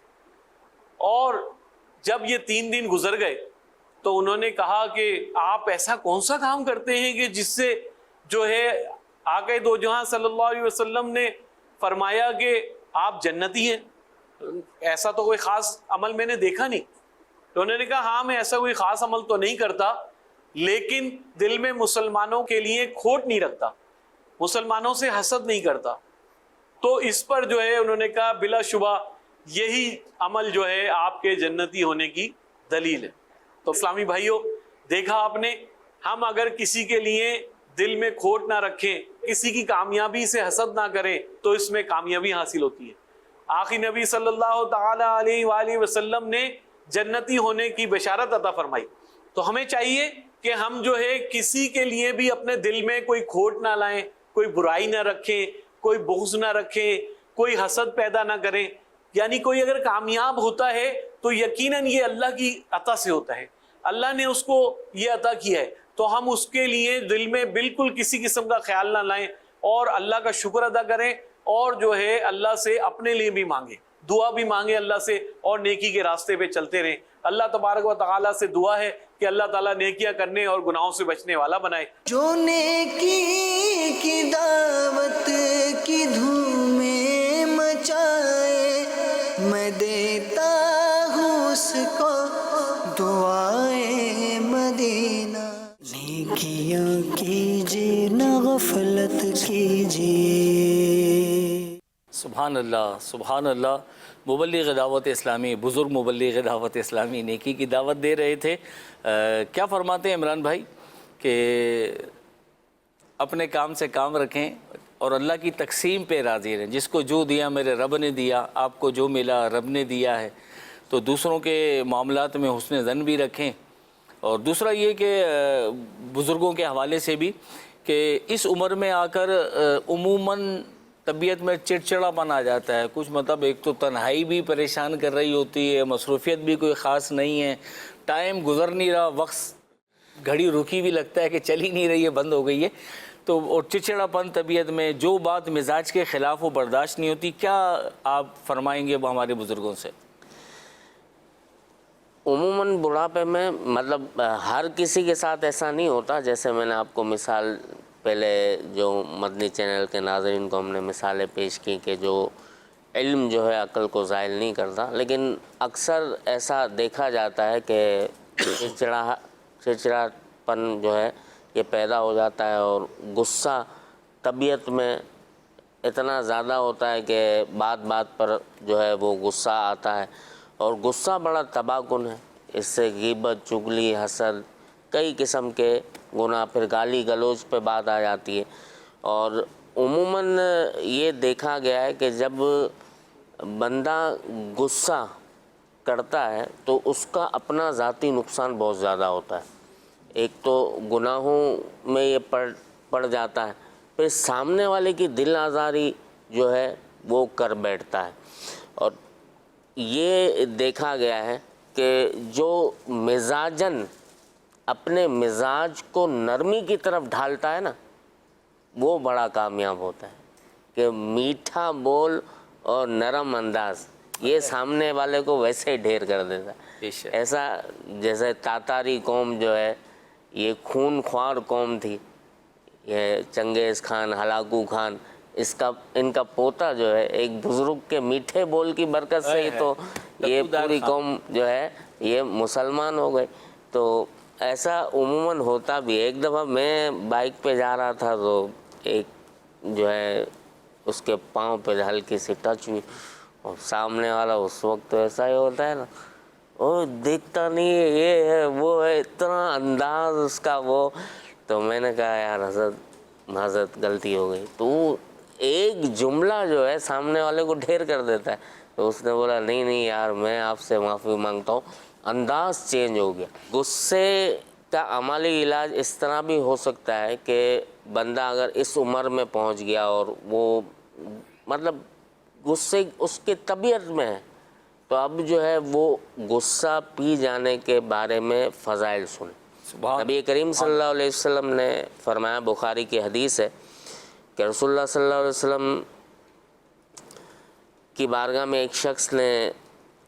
اور جب یہ 3 دن گزر گئے تو انہوں نے کہا کہ آپ ایسا کون سا کام کرتے ہیں کہ جس سے جو ہے آقا دو جہاں صلی اللہ علیہ وسلم نے فرمایا کہ آپ جنتی ہیں؟ ایسا تو کوئی خاص عمل میں نے دیکھا نہیں. تو انہوں نے کہا ہاں میں ایسا کوئی خاص عمل تو نہیں کرتا، لیکن دل میں مسلمانوں کے لیے کھوٹ نہیں رکھتا. مسلمانوں سے حسد نہیں کرتا. تو اس پر جو ہے انہوں نے کہا بلا شبہ یہی عمل جو ہے آپ کے جنتی ہونے کی دلیل ہے. تو اسلامی بھائیوں دیکھا آپ نے, ہم اگر کسی کے لیے دل میں کھوٹ نہ رکھیں, کسی کی کامیابی سے حسد نہ کریں, تو اس میں کامیابی حاصل ہوتی ہے. آخری نبی صلی اللہ تعالی علیہ وآلہ وسلم نے جنتی ہونے کی بشارت عطا فرمائی. تو ہمیں چاہیے کہ ہم جو ہے کسی کے لیے بھی اپنے دل میں کوئی کھوٹ نہ لائیں, کوئی برائی نہ رکھیں, کوئی بغض نہ رکھیں, کوئی حسد پیدا نہ کریں. یعنی کوئی اگر کامیاب ہوتا ہے تو یقیناً یہ اللہ کی عطا سے ہوتا ہے, اللہ نے اس کو یہ عطا کیا ہے. تو ہم اس کے لیے دل میں بالکل کسی قسم کا خیال نہ لائیں اور اللہ کا شکر ادا کریں, اور جو ہے اللہ سے اپنے لیے بھی مانگیں, دعا بھی مانگیں اللہ سے, اور نیکی کے راستے پہ چلتے رہیں. اللہ تبارک و تعالیٰ سے دعا ہے کہ اللہ تعالیٰ نیکیاں کرنے اور گناہوں سے بچنے والا بنائے. جو نیکی کی دعوت کی دھومیں مچائے, میں دیتا ہوں اس کو دعائے مدینہ. نیکیاں کیجیے نہ غفلت کیجیے. سبحان اللہ, سبحان اللہ. مبلغ دعوت اسلامی, بزرگ مبلغ دعوت اسلامی نیکی کی دعوت دے رہے تھے. کیا فرماتے ہیں عمران بھائی کہ اپنے کام سے کام رکھیں اور اللہ کی تقسیم پہ راضی رہیں. جس کو جو دیا میرے رب نے دیا, آپ کو جو ملا رب نے دیا ہے. تو دوسروں کے معاملات میں حسن ظن بھی رکھیں. اور دوسرا یہ کہ بزرگوں کے حوالے سے بھی کہ اس عمر میں آ کر عموماً طبیعت میں چڑچڑا پن آ جاتا ہے. کچھ مطلب ایک تو تنہائی بھی پریشان کر رہی ہوتی ہے, مصروفیت بھی کوئی خاص نہیں ہے, ٹائم گزر نہیں رہا, وقت گھڑی رکی بھی لگتا ہے کہ چل ہی نہیں رہی ہے, بند ہو گئی ہے. تو اور چڑچڑا پن طبیعت میں, جو بات مزاج کے خلاف وہ برداشت نہیں ہوتی. کیا آپ فرمائیں گے وہ ہمارے بزرگوں سے؟ عموماً بڑھاپے میں مطلب ہر کسی کے ساتھ ایسا نہیں ہوتا. جیسے میں نے آپ کو مثال پہلے جو مدنی چینل کے ناظرین کو ہم نے مثالیں پیش کی کہ جو علم جو ہے عقل کو زائل نہیں کرتا, لیکن اکثر ایسا دیکھا جاتا ہے کہ چڑچڑا پن جو ہے یہ پیدا ہو جاتا ہے, اور غصہ طبیعت میں اتنا زیادہ ہوتا ہے کہ بات بات پر جو ہے وہ غصہ آتا ہے. اور غصہ بڑا تباہ کن ہے, اس سے غیبت, چغلی, حسد, کئی قسم کے گناہ, پھر گالی گلوچ پہ بات آ جاتی ہے. اور عموماً یہ دیکھا گیا ہے کہ جب بندہ غصہ کرتا ہے تو اس کا اپنا ذاتی نقصان بہت زیادہ ہوتا ہے. ایک تو گناہوں میں یہ پڑ جاتا ہے, پھر سامنے والے کی دل آزاری جو ہے وہ کر بیٹھتا ہے. اور یہ دیکھا گیا ہے کہ جو مزاجن اپنے مزاج کو نرمی کی طرف ڈھالتا ہے نا, وہ بڑا کامیاب ہوتا ہے. کہ میٹھا بول اور نرم انداز یہ سامنے والے کو ویسے ہی ڈھیر کر دیتا ہے. ایسا جیسے تاتاری قوم جو ہے یہ خون خوار قوم تھی, یہ چنگیز خان, ہلاکو خان, ان کا پوتا جو ہے ایک بزرگ کے میٹھے بول کی برکت سے ہی تو یہ پوری قوم جو ہے یہ مسلمان ہو گئے. تو ایسا عموماً ہوتا بھی. ایک دفعہ میں بائک پہ جا رہا تھا تو ایک جو ہے اس کے پاؤں پہ ہلکی سی ٹچ ہوئی, اور سامنے والا اس وقت تو ایسا ہی ہوتا ہے نا, وہ دیکھتا نہیں ہے, یہ ہے وہ ہے, اتنا انداز اس کا وہ. تو میں نے کہا یار حضرت غلطی ہو گئی. تو ایک جملہ جو ہے سامنے والے کو ڈھیر کر دیتا ہے. تو اس نے بولا نہیں یار میں آپ سے معافی مانگتا ہوں, انداز چینج ہو گیا. غصے کا عملی علاج اس طرح بھی ہو سکتا ہے کہ بندہ اگر اس عمر میں پہنچ گیا اور وہ مطلب غصے اس کے طبیعت میں ہے, تو اب جو ہے وہ غصہ پی جانے کے بارے میں فضائل سنیں. نبی کریم صلی اللہ علیہ وسلم نے فرمایا, بخاری کی حدیث ہے کہ رسول اللہ صلی اللہ علیہ وسلم کی بارگاہ میں ایک شخص نے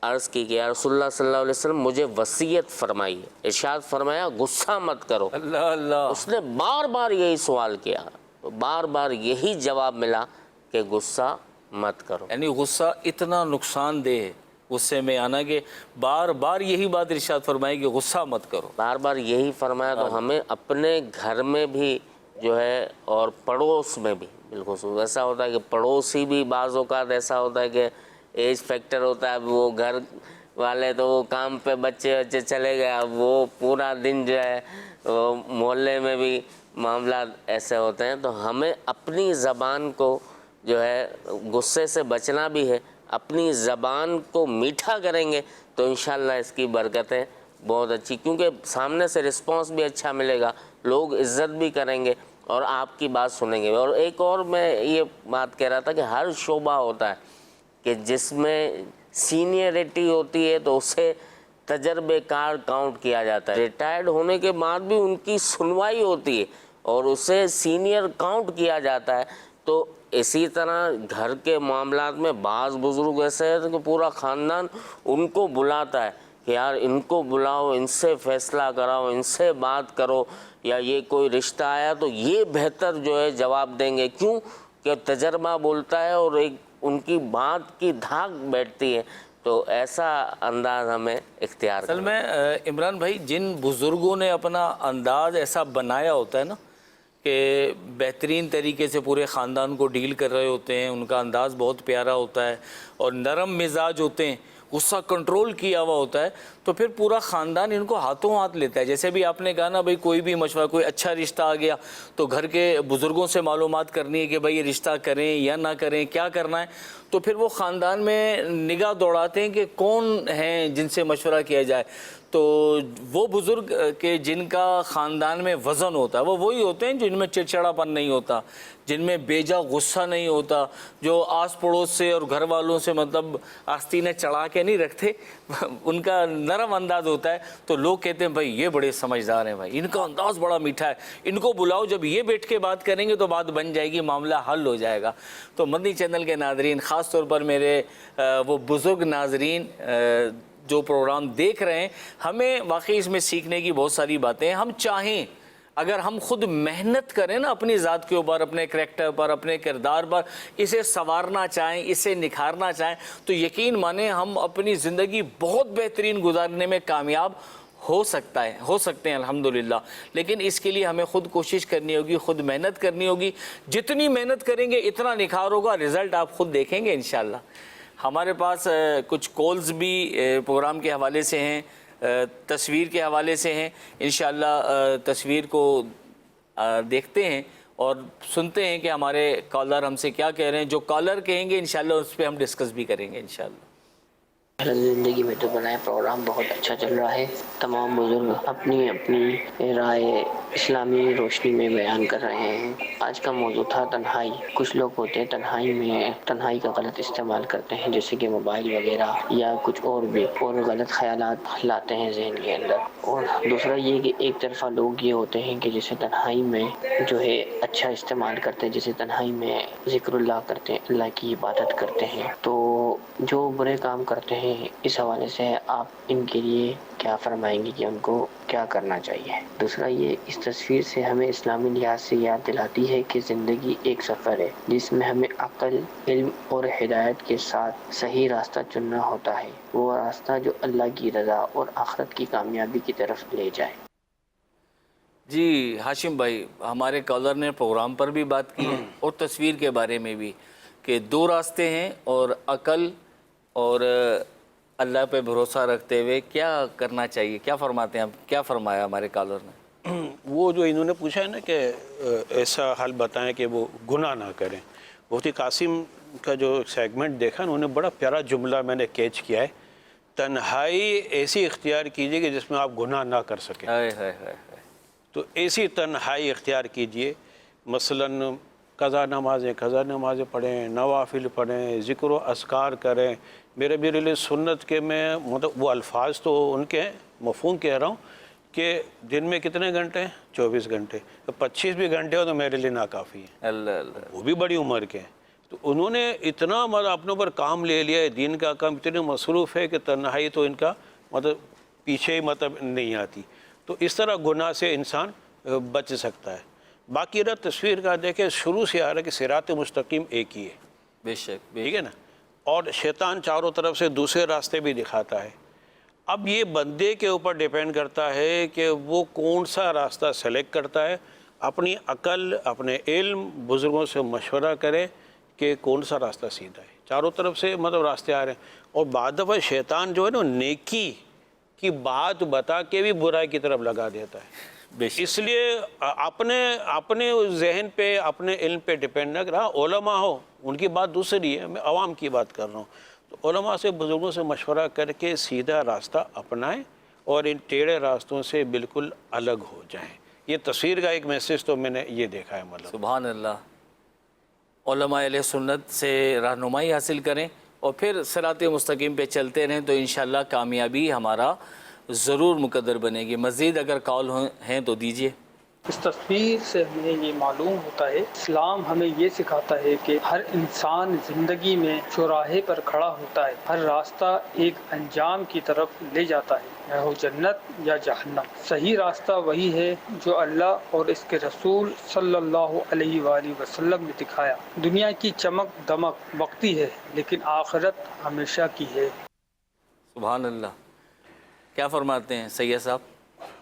عرض کی کہ یا رسول اللہ صلی اللہ علیہ وسلم مجھے وصیت فرمائی. ارشاد فرمایا غصہ مت کرو. اللہ اللہ. اس نے بار بار یہی سوال کیا, تو بار بار یہی جواب ملا کہ غصہ مت کرو. یعنی غصہ اتنا نقصان دہ ہے, غصے میں آنا, کہ بار بار یہی بات ارشاد فرمائی کہ غصہ مت کرو. بار بار یہی فرمایا. تو ہمیں اپنے گھر میں بھی جو ہے اور پڑوس پڑوس میں بھی بالخصوص ایسا ہوتا ہے کہ پڑوسی بھی بعض اوقات ایسا ہوتا ہے کہ ایج فیکٹر ہوتا ہے. وہ گھر والے تو وہ کام پہ بچے چلے گئے, اب وہ پورا دن جو ہے محلے میں بھی معاملات ایسے ہوتے ہیں. تو ہمیں اپنی زبان کو جو ہے غصے سے بچنا بھی ہے. اپنی زبان کو میٹھا کریں گے تو انشاءاللہ اس کی برکتیں بہت اچھی, کیونکہ سامنے سے رسپانس بھی اچھا ملے گا, لوگ عزت بھی کریں گے اور آپ کی بات سنیں گے. اور ایک اور میں یہ بات کہہ رہا تھا کہ ہر شعبہ ہوتا ہے کہ جس میں سینئرٹی ہوتی ہے تو اسے تجربے کار کاؤنٹ کیا جاتا ہے. ریٹائرڈ ہونے کے بعد بھی ان کی سنوائی ہوتی ہے اور اسے سینئر کاؤنٹ کیا جاتا ہے. تو اسی طرح گھر کے معاملات میں بعض بزرگ ایسے ہیں کہ پورا خاندان ان کو بلاتا ہے کہ یار ان کو بلاؤ, ان سے فیصلہ کراؤ, ان سے بات کرو, یا یہ کوئی رشتہ آیا تو یہ بہتر جو ہے جواب دیں گے. کیوں کہ تجربہ بولتا ہے اور ایک ان کی بات کی دھاک بیٹھتی ہے. تو ایسا انداز ہمیں اختیار اصل میں عمران بھائی جن بزرگوں نے اپنا انداز ایسا بنایا ہوتا ہے نا کہ بہترین طریقے سے پورے خاندان کو ڈیل کر رہے ہوتے ہیں, ان کا انداز بہت پیارا ہوتا ہے اور نرم مزاج ہوتے ہیں, غصہ کنٹرول کیا ہوا ہوتا ہے, تو پھر پورا خاندان ان کو ہاتھوں ہاتھ لیتا ہے. جیسے بھی آپ نے کہا نا بھائی کوئی بھی مشورہ, کوئی اچھا رشتہ آ گیا تو گھر کے بزرگوں سے معلومات کرنی ہے کہ بھائی یہ رشتہ کریں یا نہ کریں, کیا کرنا ہے. تو پھر وہ خاندان میں نگاہ دوڑاتے ہیں کہ کون ہیں جن سے مشورہ کیا جائے. تو وہ بزرگ کہ جن کا خاندان میں وزن ہوتا ہے وہ وہی ہوتے ہیں جن میں چڑچڑاپن نہیں ہوتا, جن میں بیجا غصہ نہیں ہوتا, جو آس پڑوس سے اور گھر والوں سے مطلب آستینیں چڑھا کے نہیں رکھتے, ان کا نرم انداز ہوتا ہے. تو لوگ کہتے ہیں بھائی یہ بڑے سمجھدار ہیں, بھائی ان کا انداز بڑا میٹھا ہے, ان کو بلاؤ, جب یہ بیٹھ کے بات کریں گے تو بات بن جائے گی, معاملہ حل ہو جائے گا. تو مدنی چینل کے ناظرین, خاص طور پر میرے وہ بزرگ ناظرین جو پروگرام دیکھ رہے ہیں, ہمیں واقعی اس میں سیکھنے کی بہت ساری باتیں ہیں. ہم چاہیں اگر ہم خود محنت کریں نا اپنی ذات کے اوپر, اپنے کریکٹر پر, اپنے کردار پر, اسے سنوارنا چاہیں, اسے نکھارنا چاہیں, تو یقین مانیں ہم اپنی زندگی بہت بہترین گزارنے میں کامیاب ہو سکتے ہیں الحمدللہ. لیکن اس کے لیے ہمیں خود کوشش کرنی ہوگی, خود محنت کرنی ہوگی. جتنی محنت کریں گے اتنا نکھار ہوگا, رزلٹ آپ خود دیکھیں گے انشاءاللہ. ہمارے پاس کچھ کالز بھی پروگرام کے حوالے سے ہیں, تصویر کے حوالے سے ہیں. انشاءاللہ تصویر کو دیکھتے ہیں اور سنتے ہیں کہ ہمارے کالر ہم سے کیا کہہ رہے ہیں. جو کالر کہیں گے انشاءاللہ اس پہ ہم ڈسکس بھی کریں گے انشاءاللہ. زندگی میں تو بنائے پروگرام بہت اچھا چل رہا ہے. تمام بزرگ اپنی اپنی رائے اسلامی روشنی میں بیان کر رہے ہیں. آج کا موضوع تھا تنہائی. کچھ لوگ ہوتے ہیں تنہائی کا غلط استعمال کرتے ہیں, جیسے کہ موبائل وغیرہ یا کچھ اور بھی, اور غلط خیالات لاتے ہیں ذہن کے اندر. اور دوسرا یہ کہ ایک طرفہ لوگ یہ ہوتے ہیں کہ جیسے تنہائی میں جو ہے اچھا استعمال کرتے ہیں, جیسے تنہائی میں ذکر اللہ کرتے ہیں, اللہ کی عبادت کرتے ہیں. تو جو برے کام کرتے ہیں اس حوالے سے آپ ان کے لیے کیا فرمائیں گے کہ ان کو کیا کرنا چاہیے؟ دوسرا یہ, اس تصویر سے ہمیں اسلامی لحاظ سے یاد دلاتی ہے کہ زندگی ایک سفر ہے جس میں ہمیں عقل, علم اور ہدایت کے ساتھ صحیح راستہ چننا ہوتا ہے, وہ راستہ جو اللہ کی رضا اور آخرت کی کامیابی کی طرف لے جائے. جی ہاشم بھائی, ہمارے کالر نے پروگرام پر بھی بات کی ہے اور تصویر کے بارے میں بھی کہ دو راستے ہیں, اور عقل اور اللہ پہ بھروسہ رکھتے ہوئے کیا کرنا چاہیے. کیا فرماتے ہیں آپ, کیا فرمایا ہمارے کالر نے؟ وہ جو انہوں نے پوچھا ہے نا کہ ایسا حل بتائیں کہ وہ گناہ نہ کریں. مفتی قاسم کا جو سیگمنٹ دیکھا انہوں نے بڑا پیارا جملہ میں نے کیچ کیا ہے, تنہائی ایسی اختیار کیجئے کہ جس میں آپ گناہ نہ کر سکیں. تو ایسی تنہائی اختیار کیجئے, مثلاً قضا نمازیں پڑھیں, نوافل پڑھیں, ذکر و اذکار کریں. میرے لیے سنت کے میں مطلب وہ الفاظ تو ان کے ہیں, مفہوم کہہ رہا ہوں کہ دن میں کتنے گھنٹے ہیں؟ 24 گھنٹے. 25 بھی گھنٹے ہو تو میرے لیے ناکافی ہیں. اللہ وہ بھی بڑی عمر کے ہیں. تو انہوں نے اتنا مطلب اپنے اوپر کام لے لیا ہے, دین کا کام اتنے مصروف ہے کہ تنہائی تو ان کا مطلب پیچھے ہی مطلب نہیں آتی. تو اس طرح گناہ سے انسان بچ سکتا ہے. باقی رہا تصویر کا, دیکھیں شروع سے آ رہا ہے کہ صراط مستقیم ایک ہی ہے, بے شک, ٹھیک ہے نا, اور شیطان چاروں طرف سے دوسرے راستے بھی دکھاتا ہے. اب یہ بندے کے اوپر ڈیپینڈ کرتا ہے کہ وہ کون سا راستہ سلیکٹ کرتا ہے اپنی عقل اپنے علم بزرگوں سے مشورہ کریں کہ کون سا راستہ سیدھا ہے. چاروں طرف سے مطلب راستے آ رہے ہیں، اور بعض دفعہ شیطان جو ہے نا نیکی کی بات بتا کے بھی برائی کی طرف لگا دیتا ہے. اس لیے اپنے ذہن پہ اپنے علم پہ ڈپینڈ نہ رہا. علماء ہو ان کی بات دوسری ہے، میں عوام کی بات کر رہا ہوں. تو علماء سے بزرگوں سے مشورہ کر کے سیدھا راستہ اپنائیں اور ان ٹیڑھے راستوں سے بالکل الگ ہو جائیں. یہ تصویر کا ایک میسیج تو میں نے یہ دیکھا ہے. مطلب سبحان اللہ. علماء اہل سنت سے رہنمائی حاصل کریں اور پھر صراط مستقیم پہ چلتے رہیں تو انشاءاللہ کامیابی ہمارا ضرور مقدر بنے گی. مزید اگر کال ہیں تو دیجئے. اس تصویر سے ہمیں یہ معلوم ہوتا ہے اسلام ہمیں یہ سکھاتا ہے کہ ہر انسان زندگی میں چوراہے پر کھڑا ہوتا ہے. ہر راستہ ایک انجام کی طرف لے جاتا ہے، یا ہو جنت یا جہنم. صحیح راستہ وہی ہے جو اللہ اور اس کے رسول صلی اللہ علیہ وآلہ وسلم نے دکھایا. دنیا کی چمک دمک وقتی ہے لیکن آخرت ہمیشہ کی ہے. سبحان اللہ. کیا فرماتے ہیں سید صاحب؟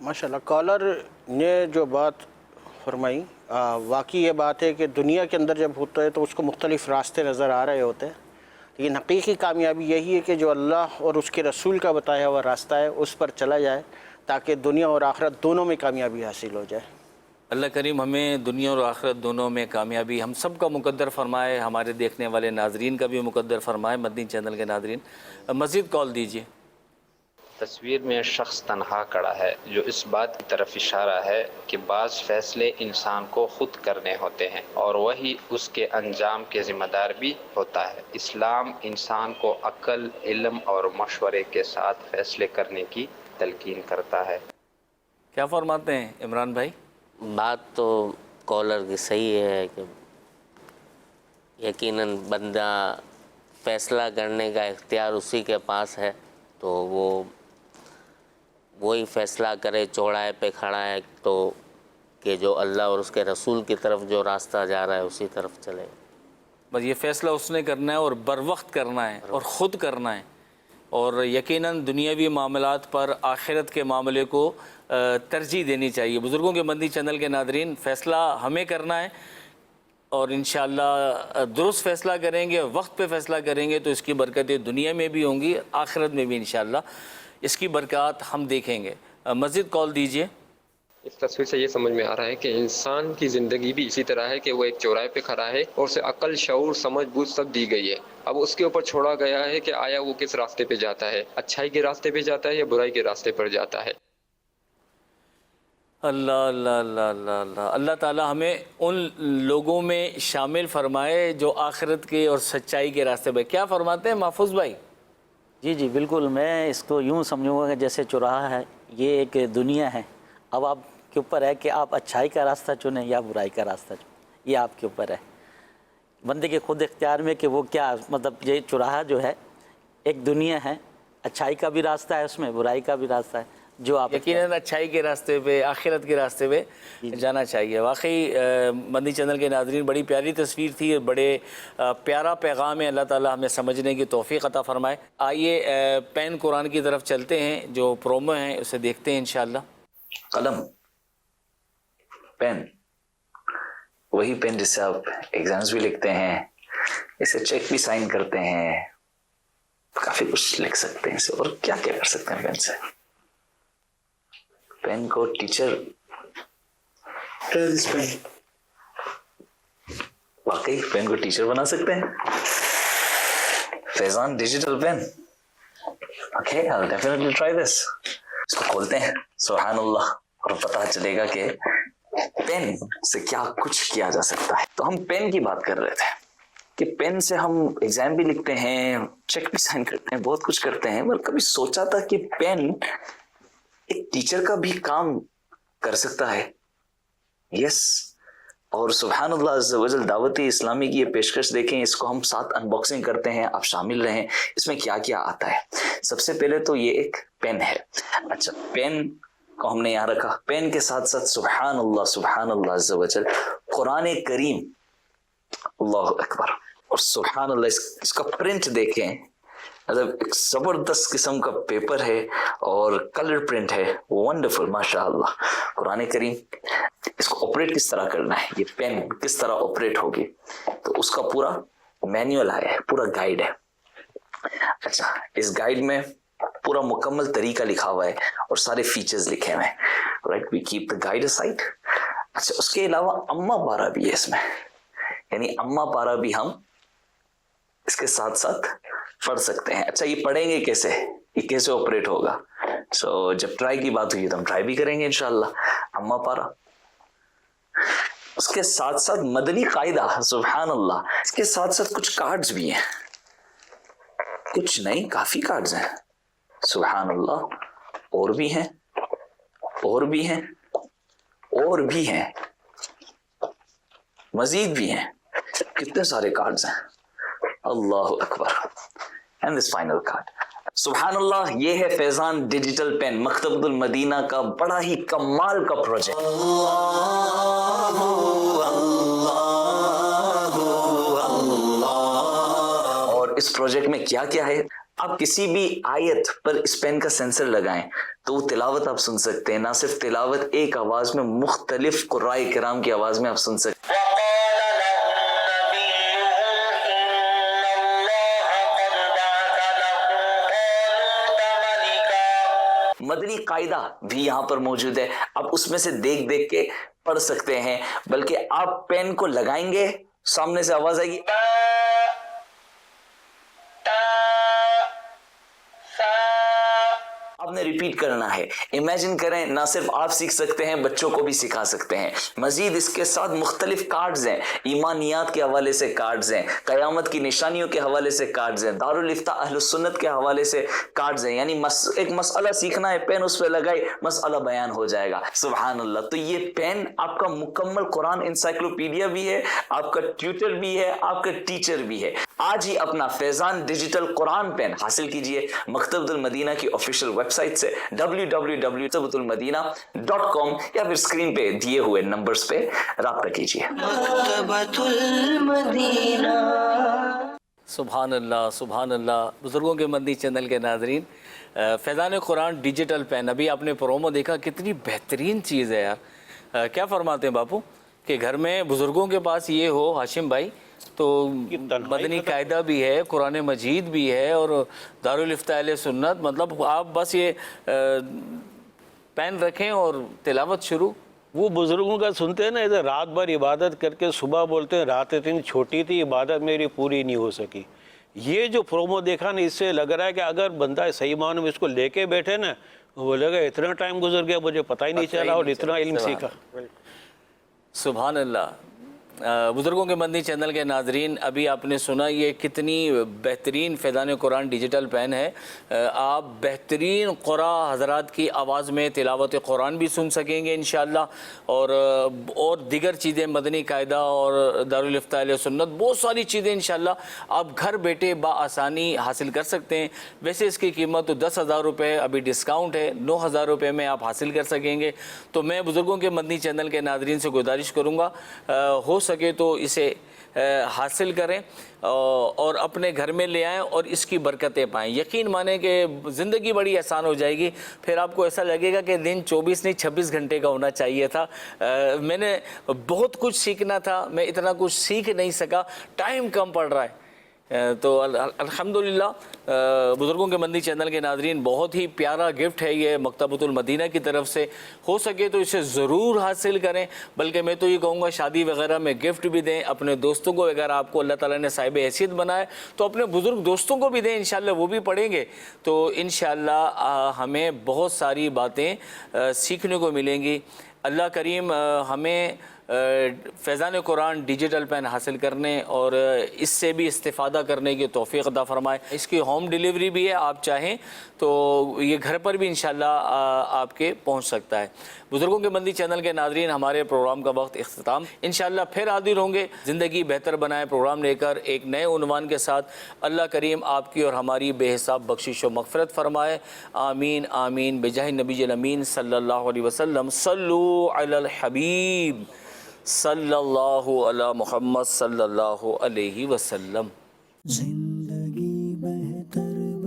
ماشاءاللہ کالر نے جو بات فرمائی واقعی یہ بات ہے کہ دنیا کے اندر جب ہوتا ہے تو اس کو مختلف راستے نظر آ رہے ہوتے ہیں، لیکن حقیقی کامیابی یہی ہے کہ جو اللہ اور اس کے رسول کا بتایا ہوا راستہ ہے اس پر چلا جائے تاکہ دنیا اور آخرت دونوں میں کامیابی حاصل ہو جائے. اللہ کریم ہمیں دنیا اور آخرت دونوں میں کامیابی ہم سب کا مقدر فرمائے، ہمارے دیکھنے والے ناظرین کا بھی مقدر فرمائے. مدنی چینل کے ناظرین مزید کال دیجیے. تصویر میں شخص تنہا کھڑا ہے جو اس بات کی طرف اشارہ ہے کہ بعض فیصلے انسان کو خود کرنے ہوتے ہیں اور وہی اس کے انجام کے ذمہ دار بھی ہوتا ہے. اسلام انسان کو عقل، علم اور مشورے کے ساتھ فیصلے کرنے کی تلقین کرتا ہے. کیا فرماتے ہیں عمران بھائی؟ بات تو کالر کی صحیح ہے کہ یقیناً بندہ فیصلہ کرنے کا اختیار اسی کے پاس ہے، تو وہی فیصلہ کرے. چوراہے پہ کھڑا ہے تو کہ جو اللہ اور اس کے رسول کی طرف جو راستہ جا رہا ہے اسی طرف چلے. بس یہ فیصلہ اس نے کرنا ہے اور بر وقت کرنا ہے اور خود کرنا ہے، اور یقیناً دنیاوی معاملات پر آخرت کے معاملے کو ترجیح دینی چاہیے. بزرگوں کے مدنی چینل کے ناظرین فیصلہ ہمیں کرنا ہے اور انشاءاللہ درست فیصلہ کریں گے، وقت پہ فیصلہ کریں گے تو اس کی برکتیں دنیا میں بھی ہوں گی، آخرت میں بھی انشاءاللہ اس کی برکات ہم دیکھیں گے. مزید کال دیجئے. اس تصویر سے یہ سمجھ میں آ رہا ہے کہ انسان کی زندگی بھی اسی طرح ہے کہ وہ ایک چوراہے پہ کھڑا ہے اور اسے عقل، شعور، سمجھ بوجھ سب دی گئی ہے. اب اس کے اوپر چھوڑا گیا ہے کہ آیا وہ کس راستے پہ جاتا ہے، اچھائی کے راستے پہ جاتا ہے یا برائی کے راستے پر جاتا ہے. اللہ اللہ اللہ اللہ اللہ اللہ تعالی ہمیں ان لوگوں میں شامل فرمائے جو آخرت کے اور سچائی کے راستے پہ. کیا فرماتے ہیں محفوظ بھائی؟ جی بالکل، میں اس کو یوں سمجھوں گا کہ جیسے چوراہا ہے، یہ ایک دنیا ہے. اب آپ کے اوپر ہے کہ آپ اچھائی کا راستہ چنیں یا برائی کا راستہ چنیں، یہ آپ کے اوپر ہے. بندے کے خود اختیار میں کہ وہ کیا، مطلب یہ چوراہا جو ہے ایک دنیا ہے، اچھائی کا بھی راستہ ہے اس میں، برائی کا بھی راستہ ہے. جو آپ یقیناً اچھائی کے راستے پہ، آخرت کے راستے پہ جانا چاہیے. واقعی مدنی چینل کے ناظرین بڑی پیاری تصویر تھی اور بڑے پیارا پیغام ہے. اللہ تعالی ہمیں سمجھنے کی توفیق عطا فرمائے. آئیے پین قرآن کی طرف چلتے ہیں، جو پرومو ہیں اسے دیکھتے ہیں انشاءاللہ. قلم، پین، وہی پین جس سے آپ ایگزامز بھی لکھتے ہیں، اسے چیک بھی سائن کرتے ہیں، کافی کچھ لکھ سکتے ہیں اسے. اور کیا کر سکتے ہیں پین سے؟ پین کو ٹیچر واقعی پین کو ٹیچر بنا سکتے ہیں. Faizan digital pen, okay I'll definitely try this. اس کو کھولتے ہیں، سبحان اللہ، اور پتہ چلے گا کہ پین سے کیا کچھ کیا جا سکتا ہے. تو ہم پین کی بات کر رہے تھے کہ پین سے ہم ایگزام بھی لکھتے ہیں، چیک بھی سائن کرتے ہیں، بہت کچھ کرتے ہیں. مگر کبھی سوچا تھا کہ پین ایک ٹیچر کا بھی کام کر سکتا ہے؟ یس. اور سبحان اللہ عز و جل دعوت اسلامی کی یہ پیشکش دیکھیں، اس کو ہم ساتھ انباکسنگ کرتے ہیں، آپ شامل رہیں. اس میں کیا کیا آتا ہے؟ سب سے پہلے تو یہ ایک پین ہے. اچھا، پین کو ہم نے یہاں رکھا، پین کے ساتھ ساتھ سبحان اللہ عز و جل قرآن کریم، اللہ اکبر. اور سبحان اللہ اس کا پرنٹ دیکھیں، مطلب ایک زبردست قسم کا پیپر ہے اور کلر پرنٹ ہے، ونڈرفل ماشاء اللہ. قرآن کریم اس کو آپریٹ کس طرح کرنا ہے، یہ پین کس طرح آپریٹ ہوگی، تو اس کا پورا مینیول آیا ہے، پورا گائیڈ ہے. اچھا، اس گائیڈ میں پورا مکمل طریقہ لکھا ہوا ہے اور سارے فیچرز لکھے ہوئے ہیں. Right, we keep the guide aside. اچھا، اس کے علاوہ اما پارا بھی ہے اس میں، یعنی اما پارا بھی ہم اس کے ساتھ ساتھ پڑھ سکتے ہیں. اچھا، یہ پڑھیں گے کیسے، یہ کیسے آپریٹ ہوگا؟ سو جب ٹرائی کی بات ہوئی تو ہم ٹرائی بھی کریں گے انشاءاللہ. اما پارا، اس کے ساتھ ساتھ مدنی قاعدہ، سبحان اللہ، اس کے ساتھ ساتھ کچھ کارڈز بھی ہیں، کچھ نہیں کافی کارڈز ہیں، سبحان اللہ. اور بھی ہیں، اور بھی ہیں، اور بھی ہیں، مزید بھی ہیں، کتنے سارے کارڈز ہیں، اللہ اکبر. اینڈ دس فائنل کارڈ، سبحان اللہ. یہ ہے فیضان ڈیجیٹل پین، مکتبۃ المدینہ کا بڑا ہی کمال کا پروجیکٹ. اور اس پروجیکٹ میں کیا کیا ہے، آپ کسی بھی آیت پر اس پین کا سینسر لگائیں تو وہ تلاوت آپ سن سکتے ہیں. نہ صرف تلاوت، ایک آواز میں مختلف قراء کرام کی آواز میں آپ سن سکتے ہیں. مدنی قاعدہ بھی یہاں پر موجود ہے، آپ اس میں سے دیکھ دیکھ کے پڑھ سکتے ہیں. بلکہ آپ پین کو لگائیں گے، سامنے سے آواز آئے گی، آپ نے ریپیٹ کرنا ہے. امیجن کریں، نہ صرف آپ سیکھ سکتے ہیں، بچوں کو بھی سکھا سکتے ہیں. مزید اس کے ساتھ مختلف کارڈز ہیں، ایمانیات کے حوالے سے کارڈز ہیں، قیامت کی نشانیوں کے حوالے سے کارڈز ہیں، دارالفتہ اہل السنت کے حوالے سے کارڈز ہیں. یعنی ایک مسئلہ سیکھنا ہے، پین اس پہ لگائے، مسئلہ بیان ہو جائے گا. سبحان اللہ. تو یہ پین آپ کا مکمل قرآن انسائکلوپیڈیا بھی ہے، آپ کا ٹیوٹر بھی ہے، آپ کا ٹیچر بھی ہے. آج ہی اپنا فیضان ڈیجیٹل قرآن پین حاصل کیجئے مکتبۃ المدینہ کی آفیشیل ویب سائٹ سے www.maktabatul-madina.com یا پھر اسکرین پہ دیے ہوئے نمبرز پہ رابطہ کیجئے. مکتبۃ المدینہ. سبحان اللہ، سبحان اللہ. بزرگوں کے مدنی چینل کے ناظرین، فیضان قرآن ڈیجیٹل پین، ابھی آپ نے پرومو دیکھا، کتنی بہترین چیز ہے یار. کیا فرماتے ہیں باپو کہ گھر میں بزرگوں کے پاس یہ ہو ہاشم بھائی، تو مدنی قاعدہ بھی ہے، قرآن مجید بھی ہے اور دارالفتہ اہل سنت. مطلب آپ بس یہ پین رکھیں اور تلاوت شروع. وہ بزرگوں کا سنتے ہیں نا، ادھر رات بھر عبادت کر کے صبح بولتے ہیں رات اتنی چھوٹی تھی، عبادت میری پوری نہیں ہو سکی. یہ جو پرومو دیکھا نا، اس سے لگ رہا ہے کہ اگر بندہ صحیح معنوں میں اس کو لے کے بیٹھے نا، وہ لگا اتنا ٹائم گزر گیا مجھے پتہ ہی نہیں چلا اور اتنا علم سیکھا. سبحان اللہ. بزرگوں کے مدنی چینل کے ناظرین، ابھی آپ نے سنا یہ کتنی بہترین فیضان قرآن ڈیجیٹل پین ہے. آپ بہترین قراء حضرات کی آواز میں تلاوت قرآن بھی سن سکیں گے انشاءاللہ، اور دیگر چیزیں، مدنی قاعدہ اور دارالفتہ اہل سنت، بہت ساری چیزیں انشاءاللہ آپ گھر بیٹھے بآسانی حاصل کر سکتے ہیں. ویسے اس کی قیمت 10,000 روپے، ابھی ڈسکاؤنٹ ہے، 9,000 روپے میں آپ حاصل کر سکیں گے. تو میں بزرگوں کے مدنی چینل کے ناظرین سے گزارش کروں گا ہو سکے تو اسے حاصل کریں اور اپنے گھر میں لے آئیں اور اس کی برکتیں پائیں. یقین مانیں کہ زندگی بڑی آسان ہو جائے گی. پھر آپ کو ایسا لگے گا کہ دن 24 نہیں 26 گھنٹے کا ہونا چاہیے تھا. میں نے بہت کچھ سیکھنا تھا، میں اتنا کچھ سیکھ نہیں سکا، ٹائم کم پڑ رہا ہے. تو الحمدللہ بزرگوں کے مدنی چینل کے ناظرین، بہت ہی پیارا گفٹ ہے یہ مکتبۃ المدینہ کی طرف سے. ہو سکے تو اسے ضرور حاصل کریں. بلکہ میں تو یہ کہوں گا شادی وغیرہ میں گفٹ بھی دیں اپنے دوستوں کو. اگر آپ کو اللہ تعالیٰ نے صاحب حیثیت بنائے تو اپنے بزرگ دوستوں کو بھی دیں، انشاءاللہ وہ بھی پڑھیں گے تو انشاءاللہ ہمیں بہت ساری باتیں سیکھنے کو ملیں گی. اللہ کریم ہمیں فیضان قرآن ڈیجیٹل پین حاصل کرنے اور اس سے بھی استفادہ کرنے کی توفیق عطا فرمائے. اس کی ہوم ڈیلیوری بھی ہے، آپ چاہیں تو یہ گھر پر بھی انشاءاللہ آپ کے پہنچ سکتا ہے. بزرگوں کے مدنی چینل کے ناظرین، ہمارے پروگرام کا وقت اختتام. انشاءاللہ پھر حاضر ہوں گے زندگی بہتر بنائے پروگرام لے کر ایک نئے عنوان کے ساتھ. اللہ کریم آپ کی اور ہماری بے حساب بخشش و مغفرت فرمائے. آمین آمین بجاہ نبی الامین صلی اللہ علیہ وسلم. صلو علی الحبیب صلی اللہ علی محمد صلی اللہ علیہ وسلم. زندگی بہتر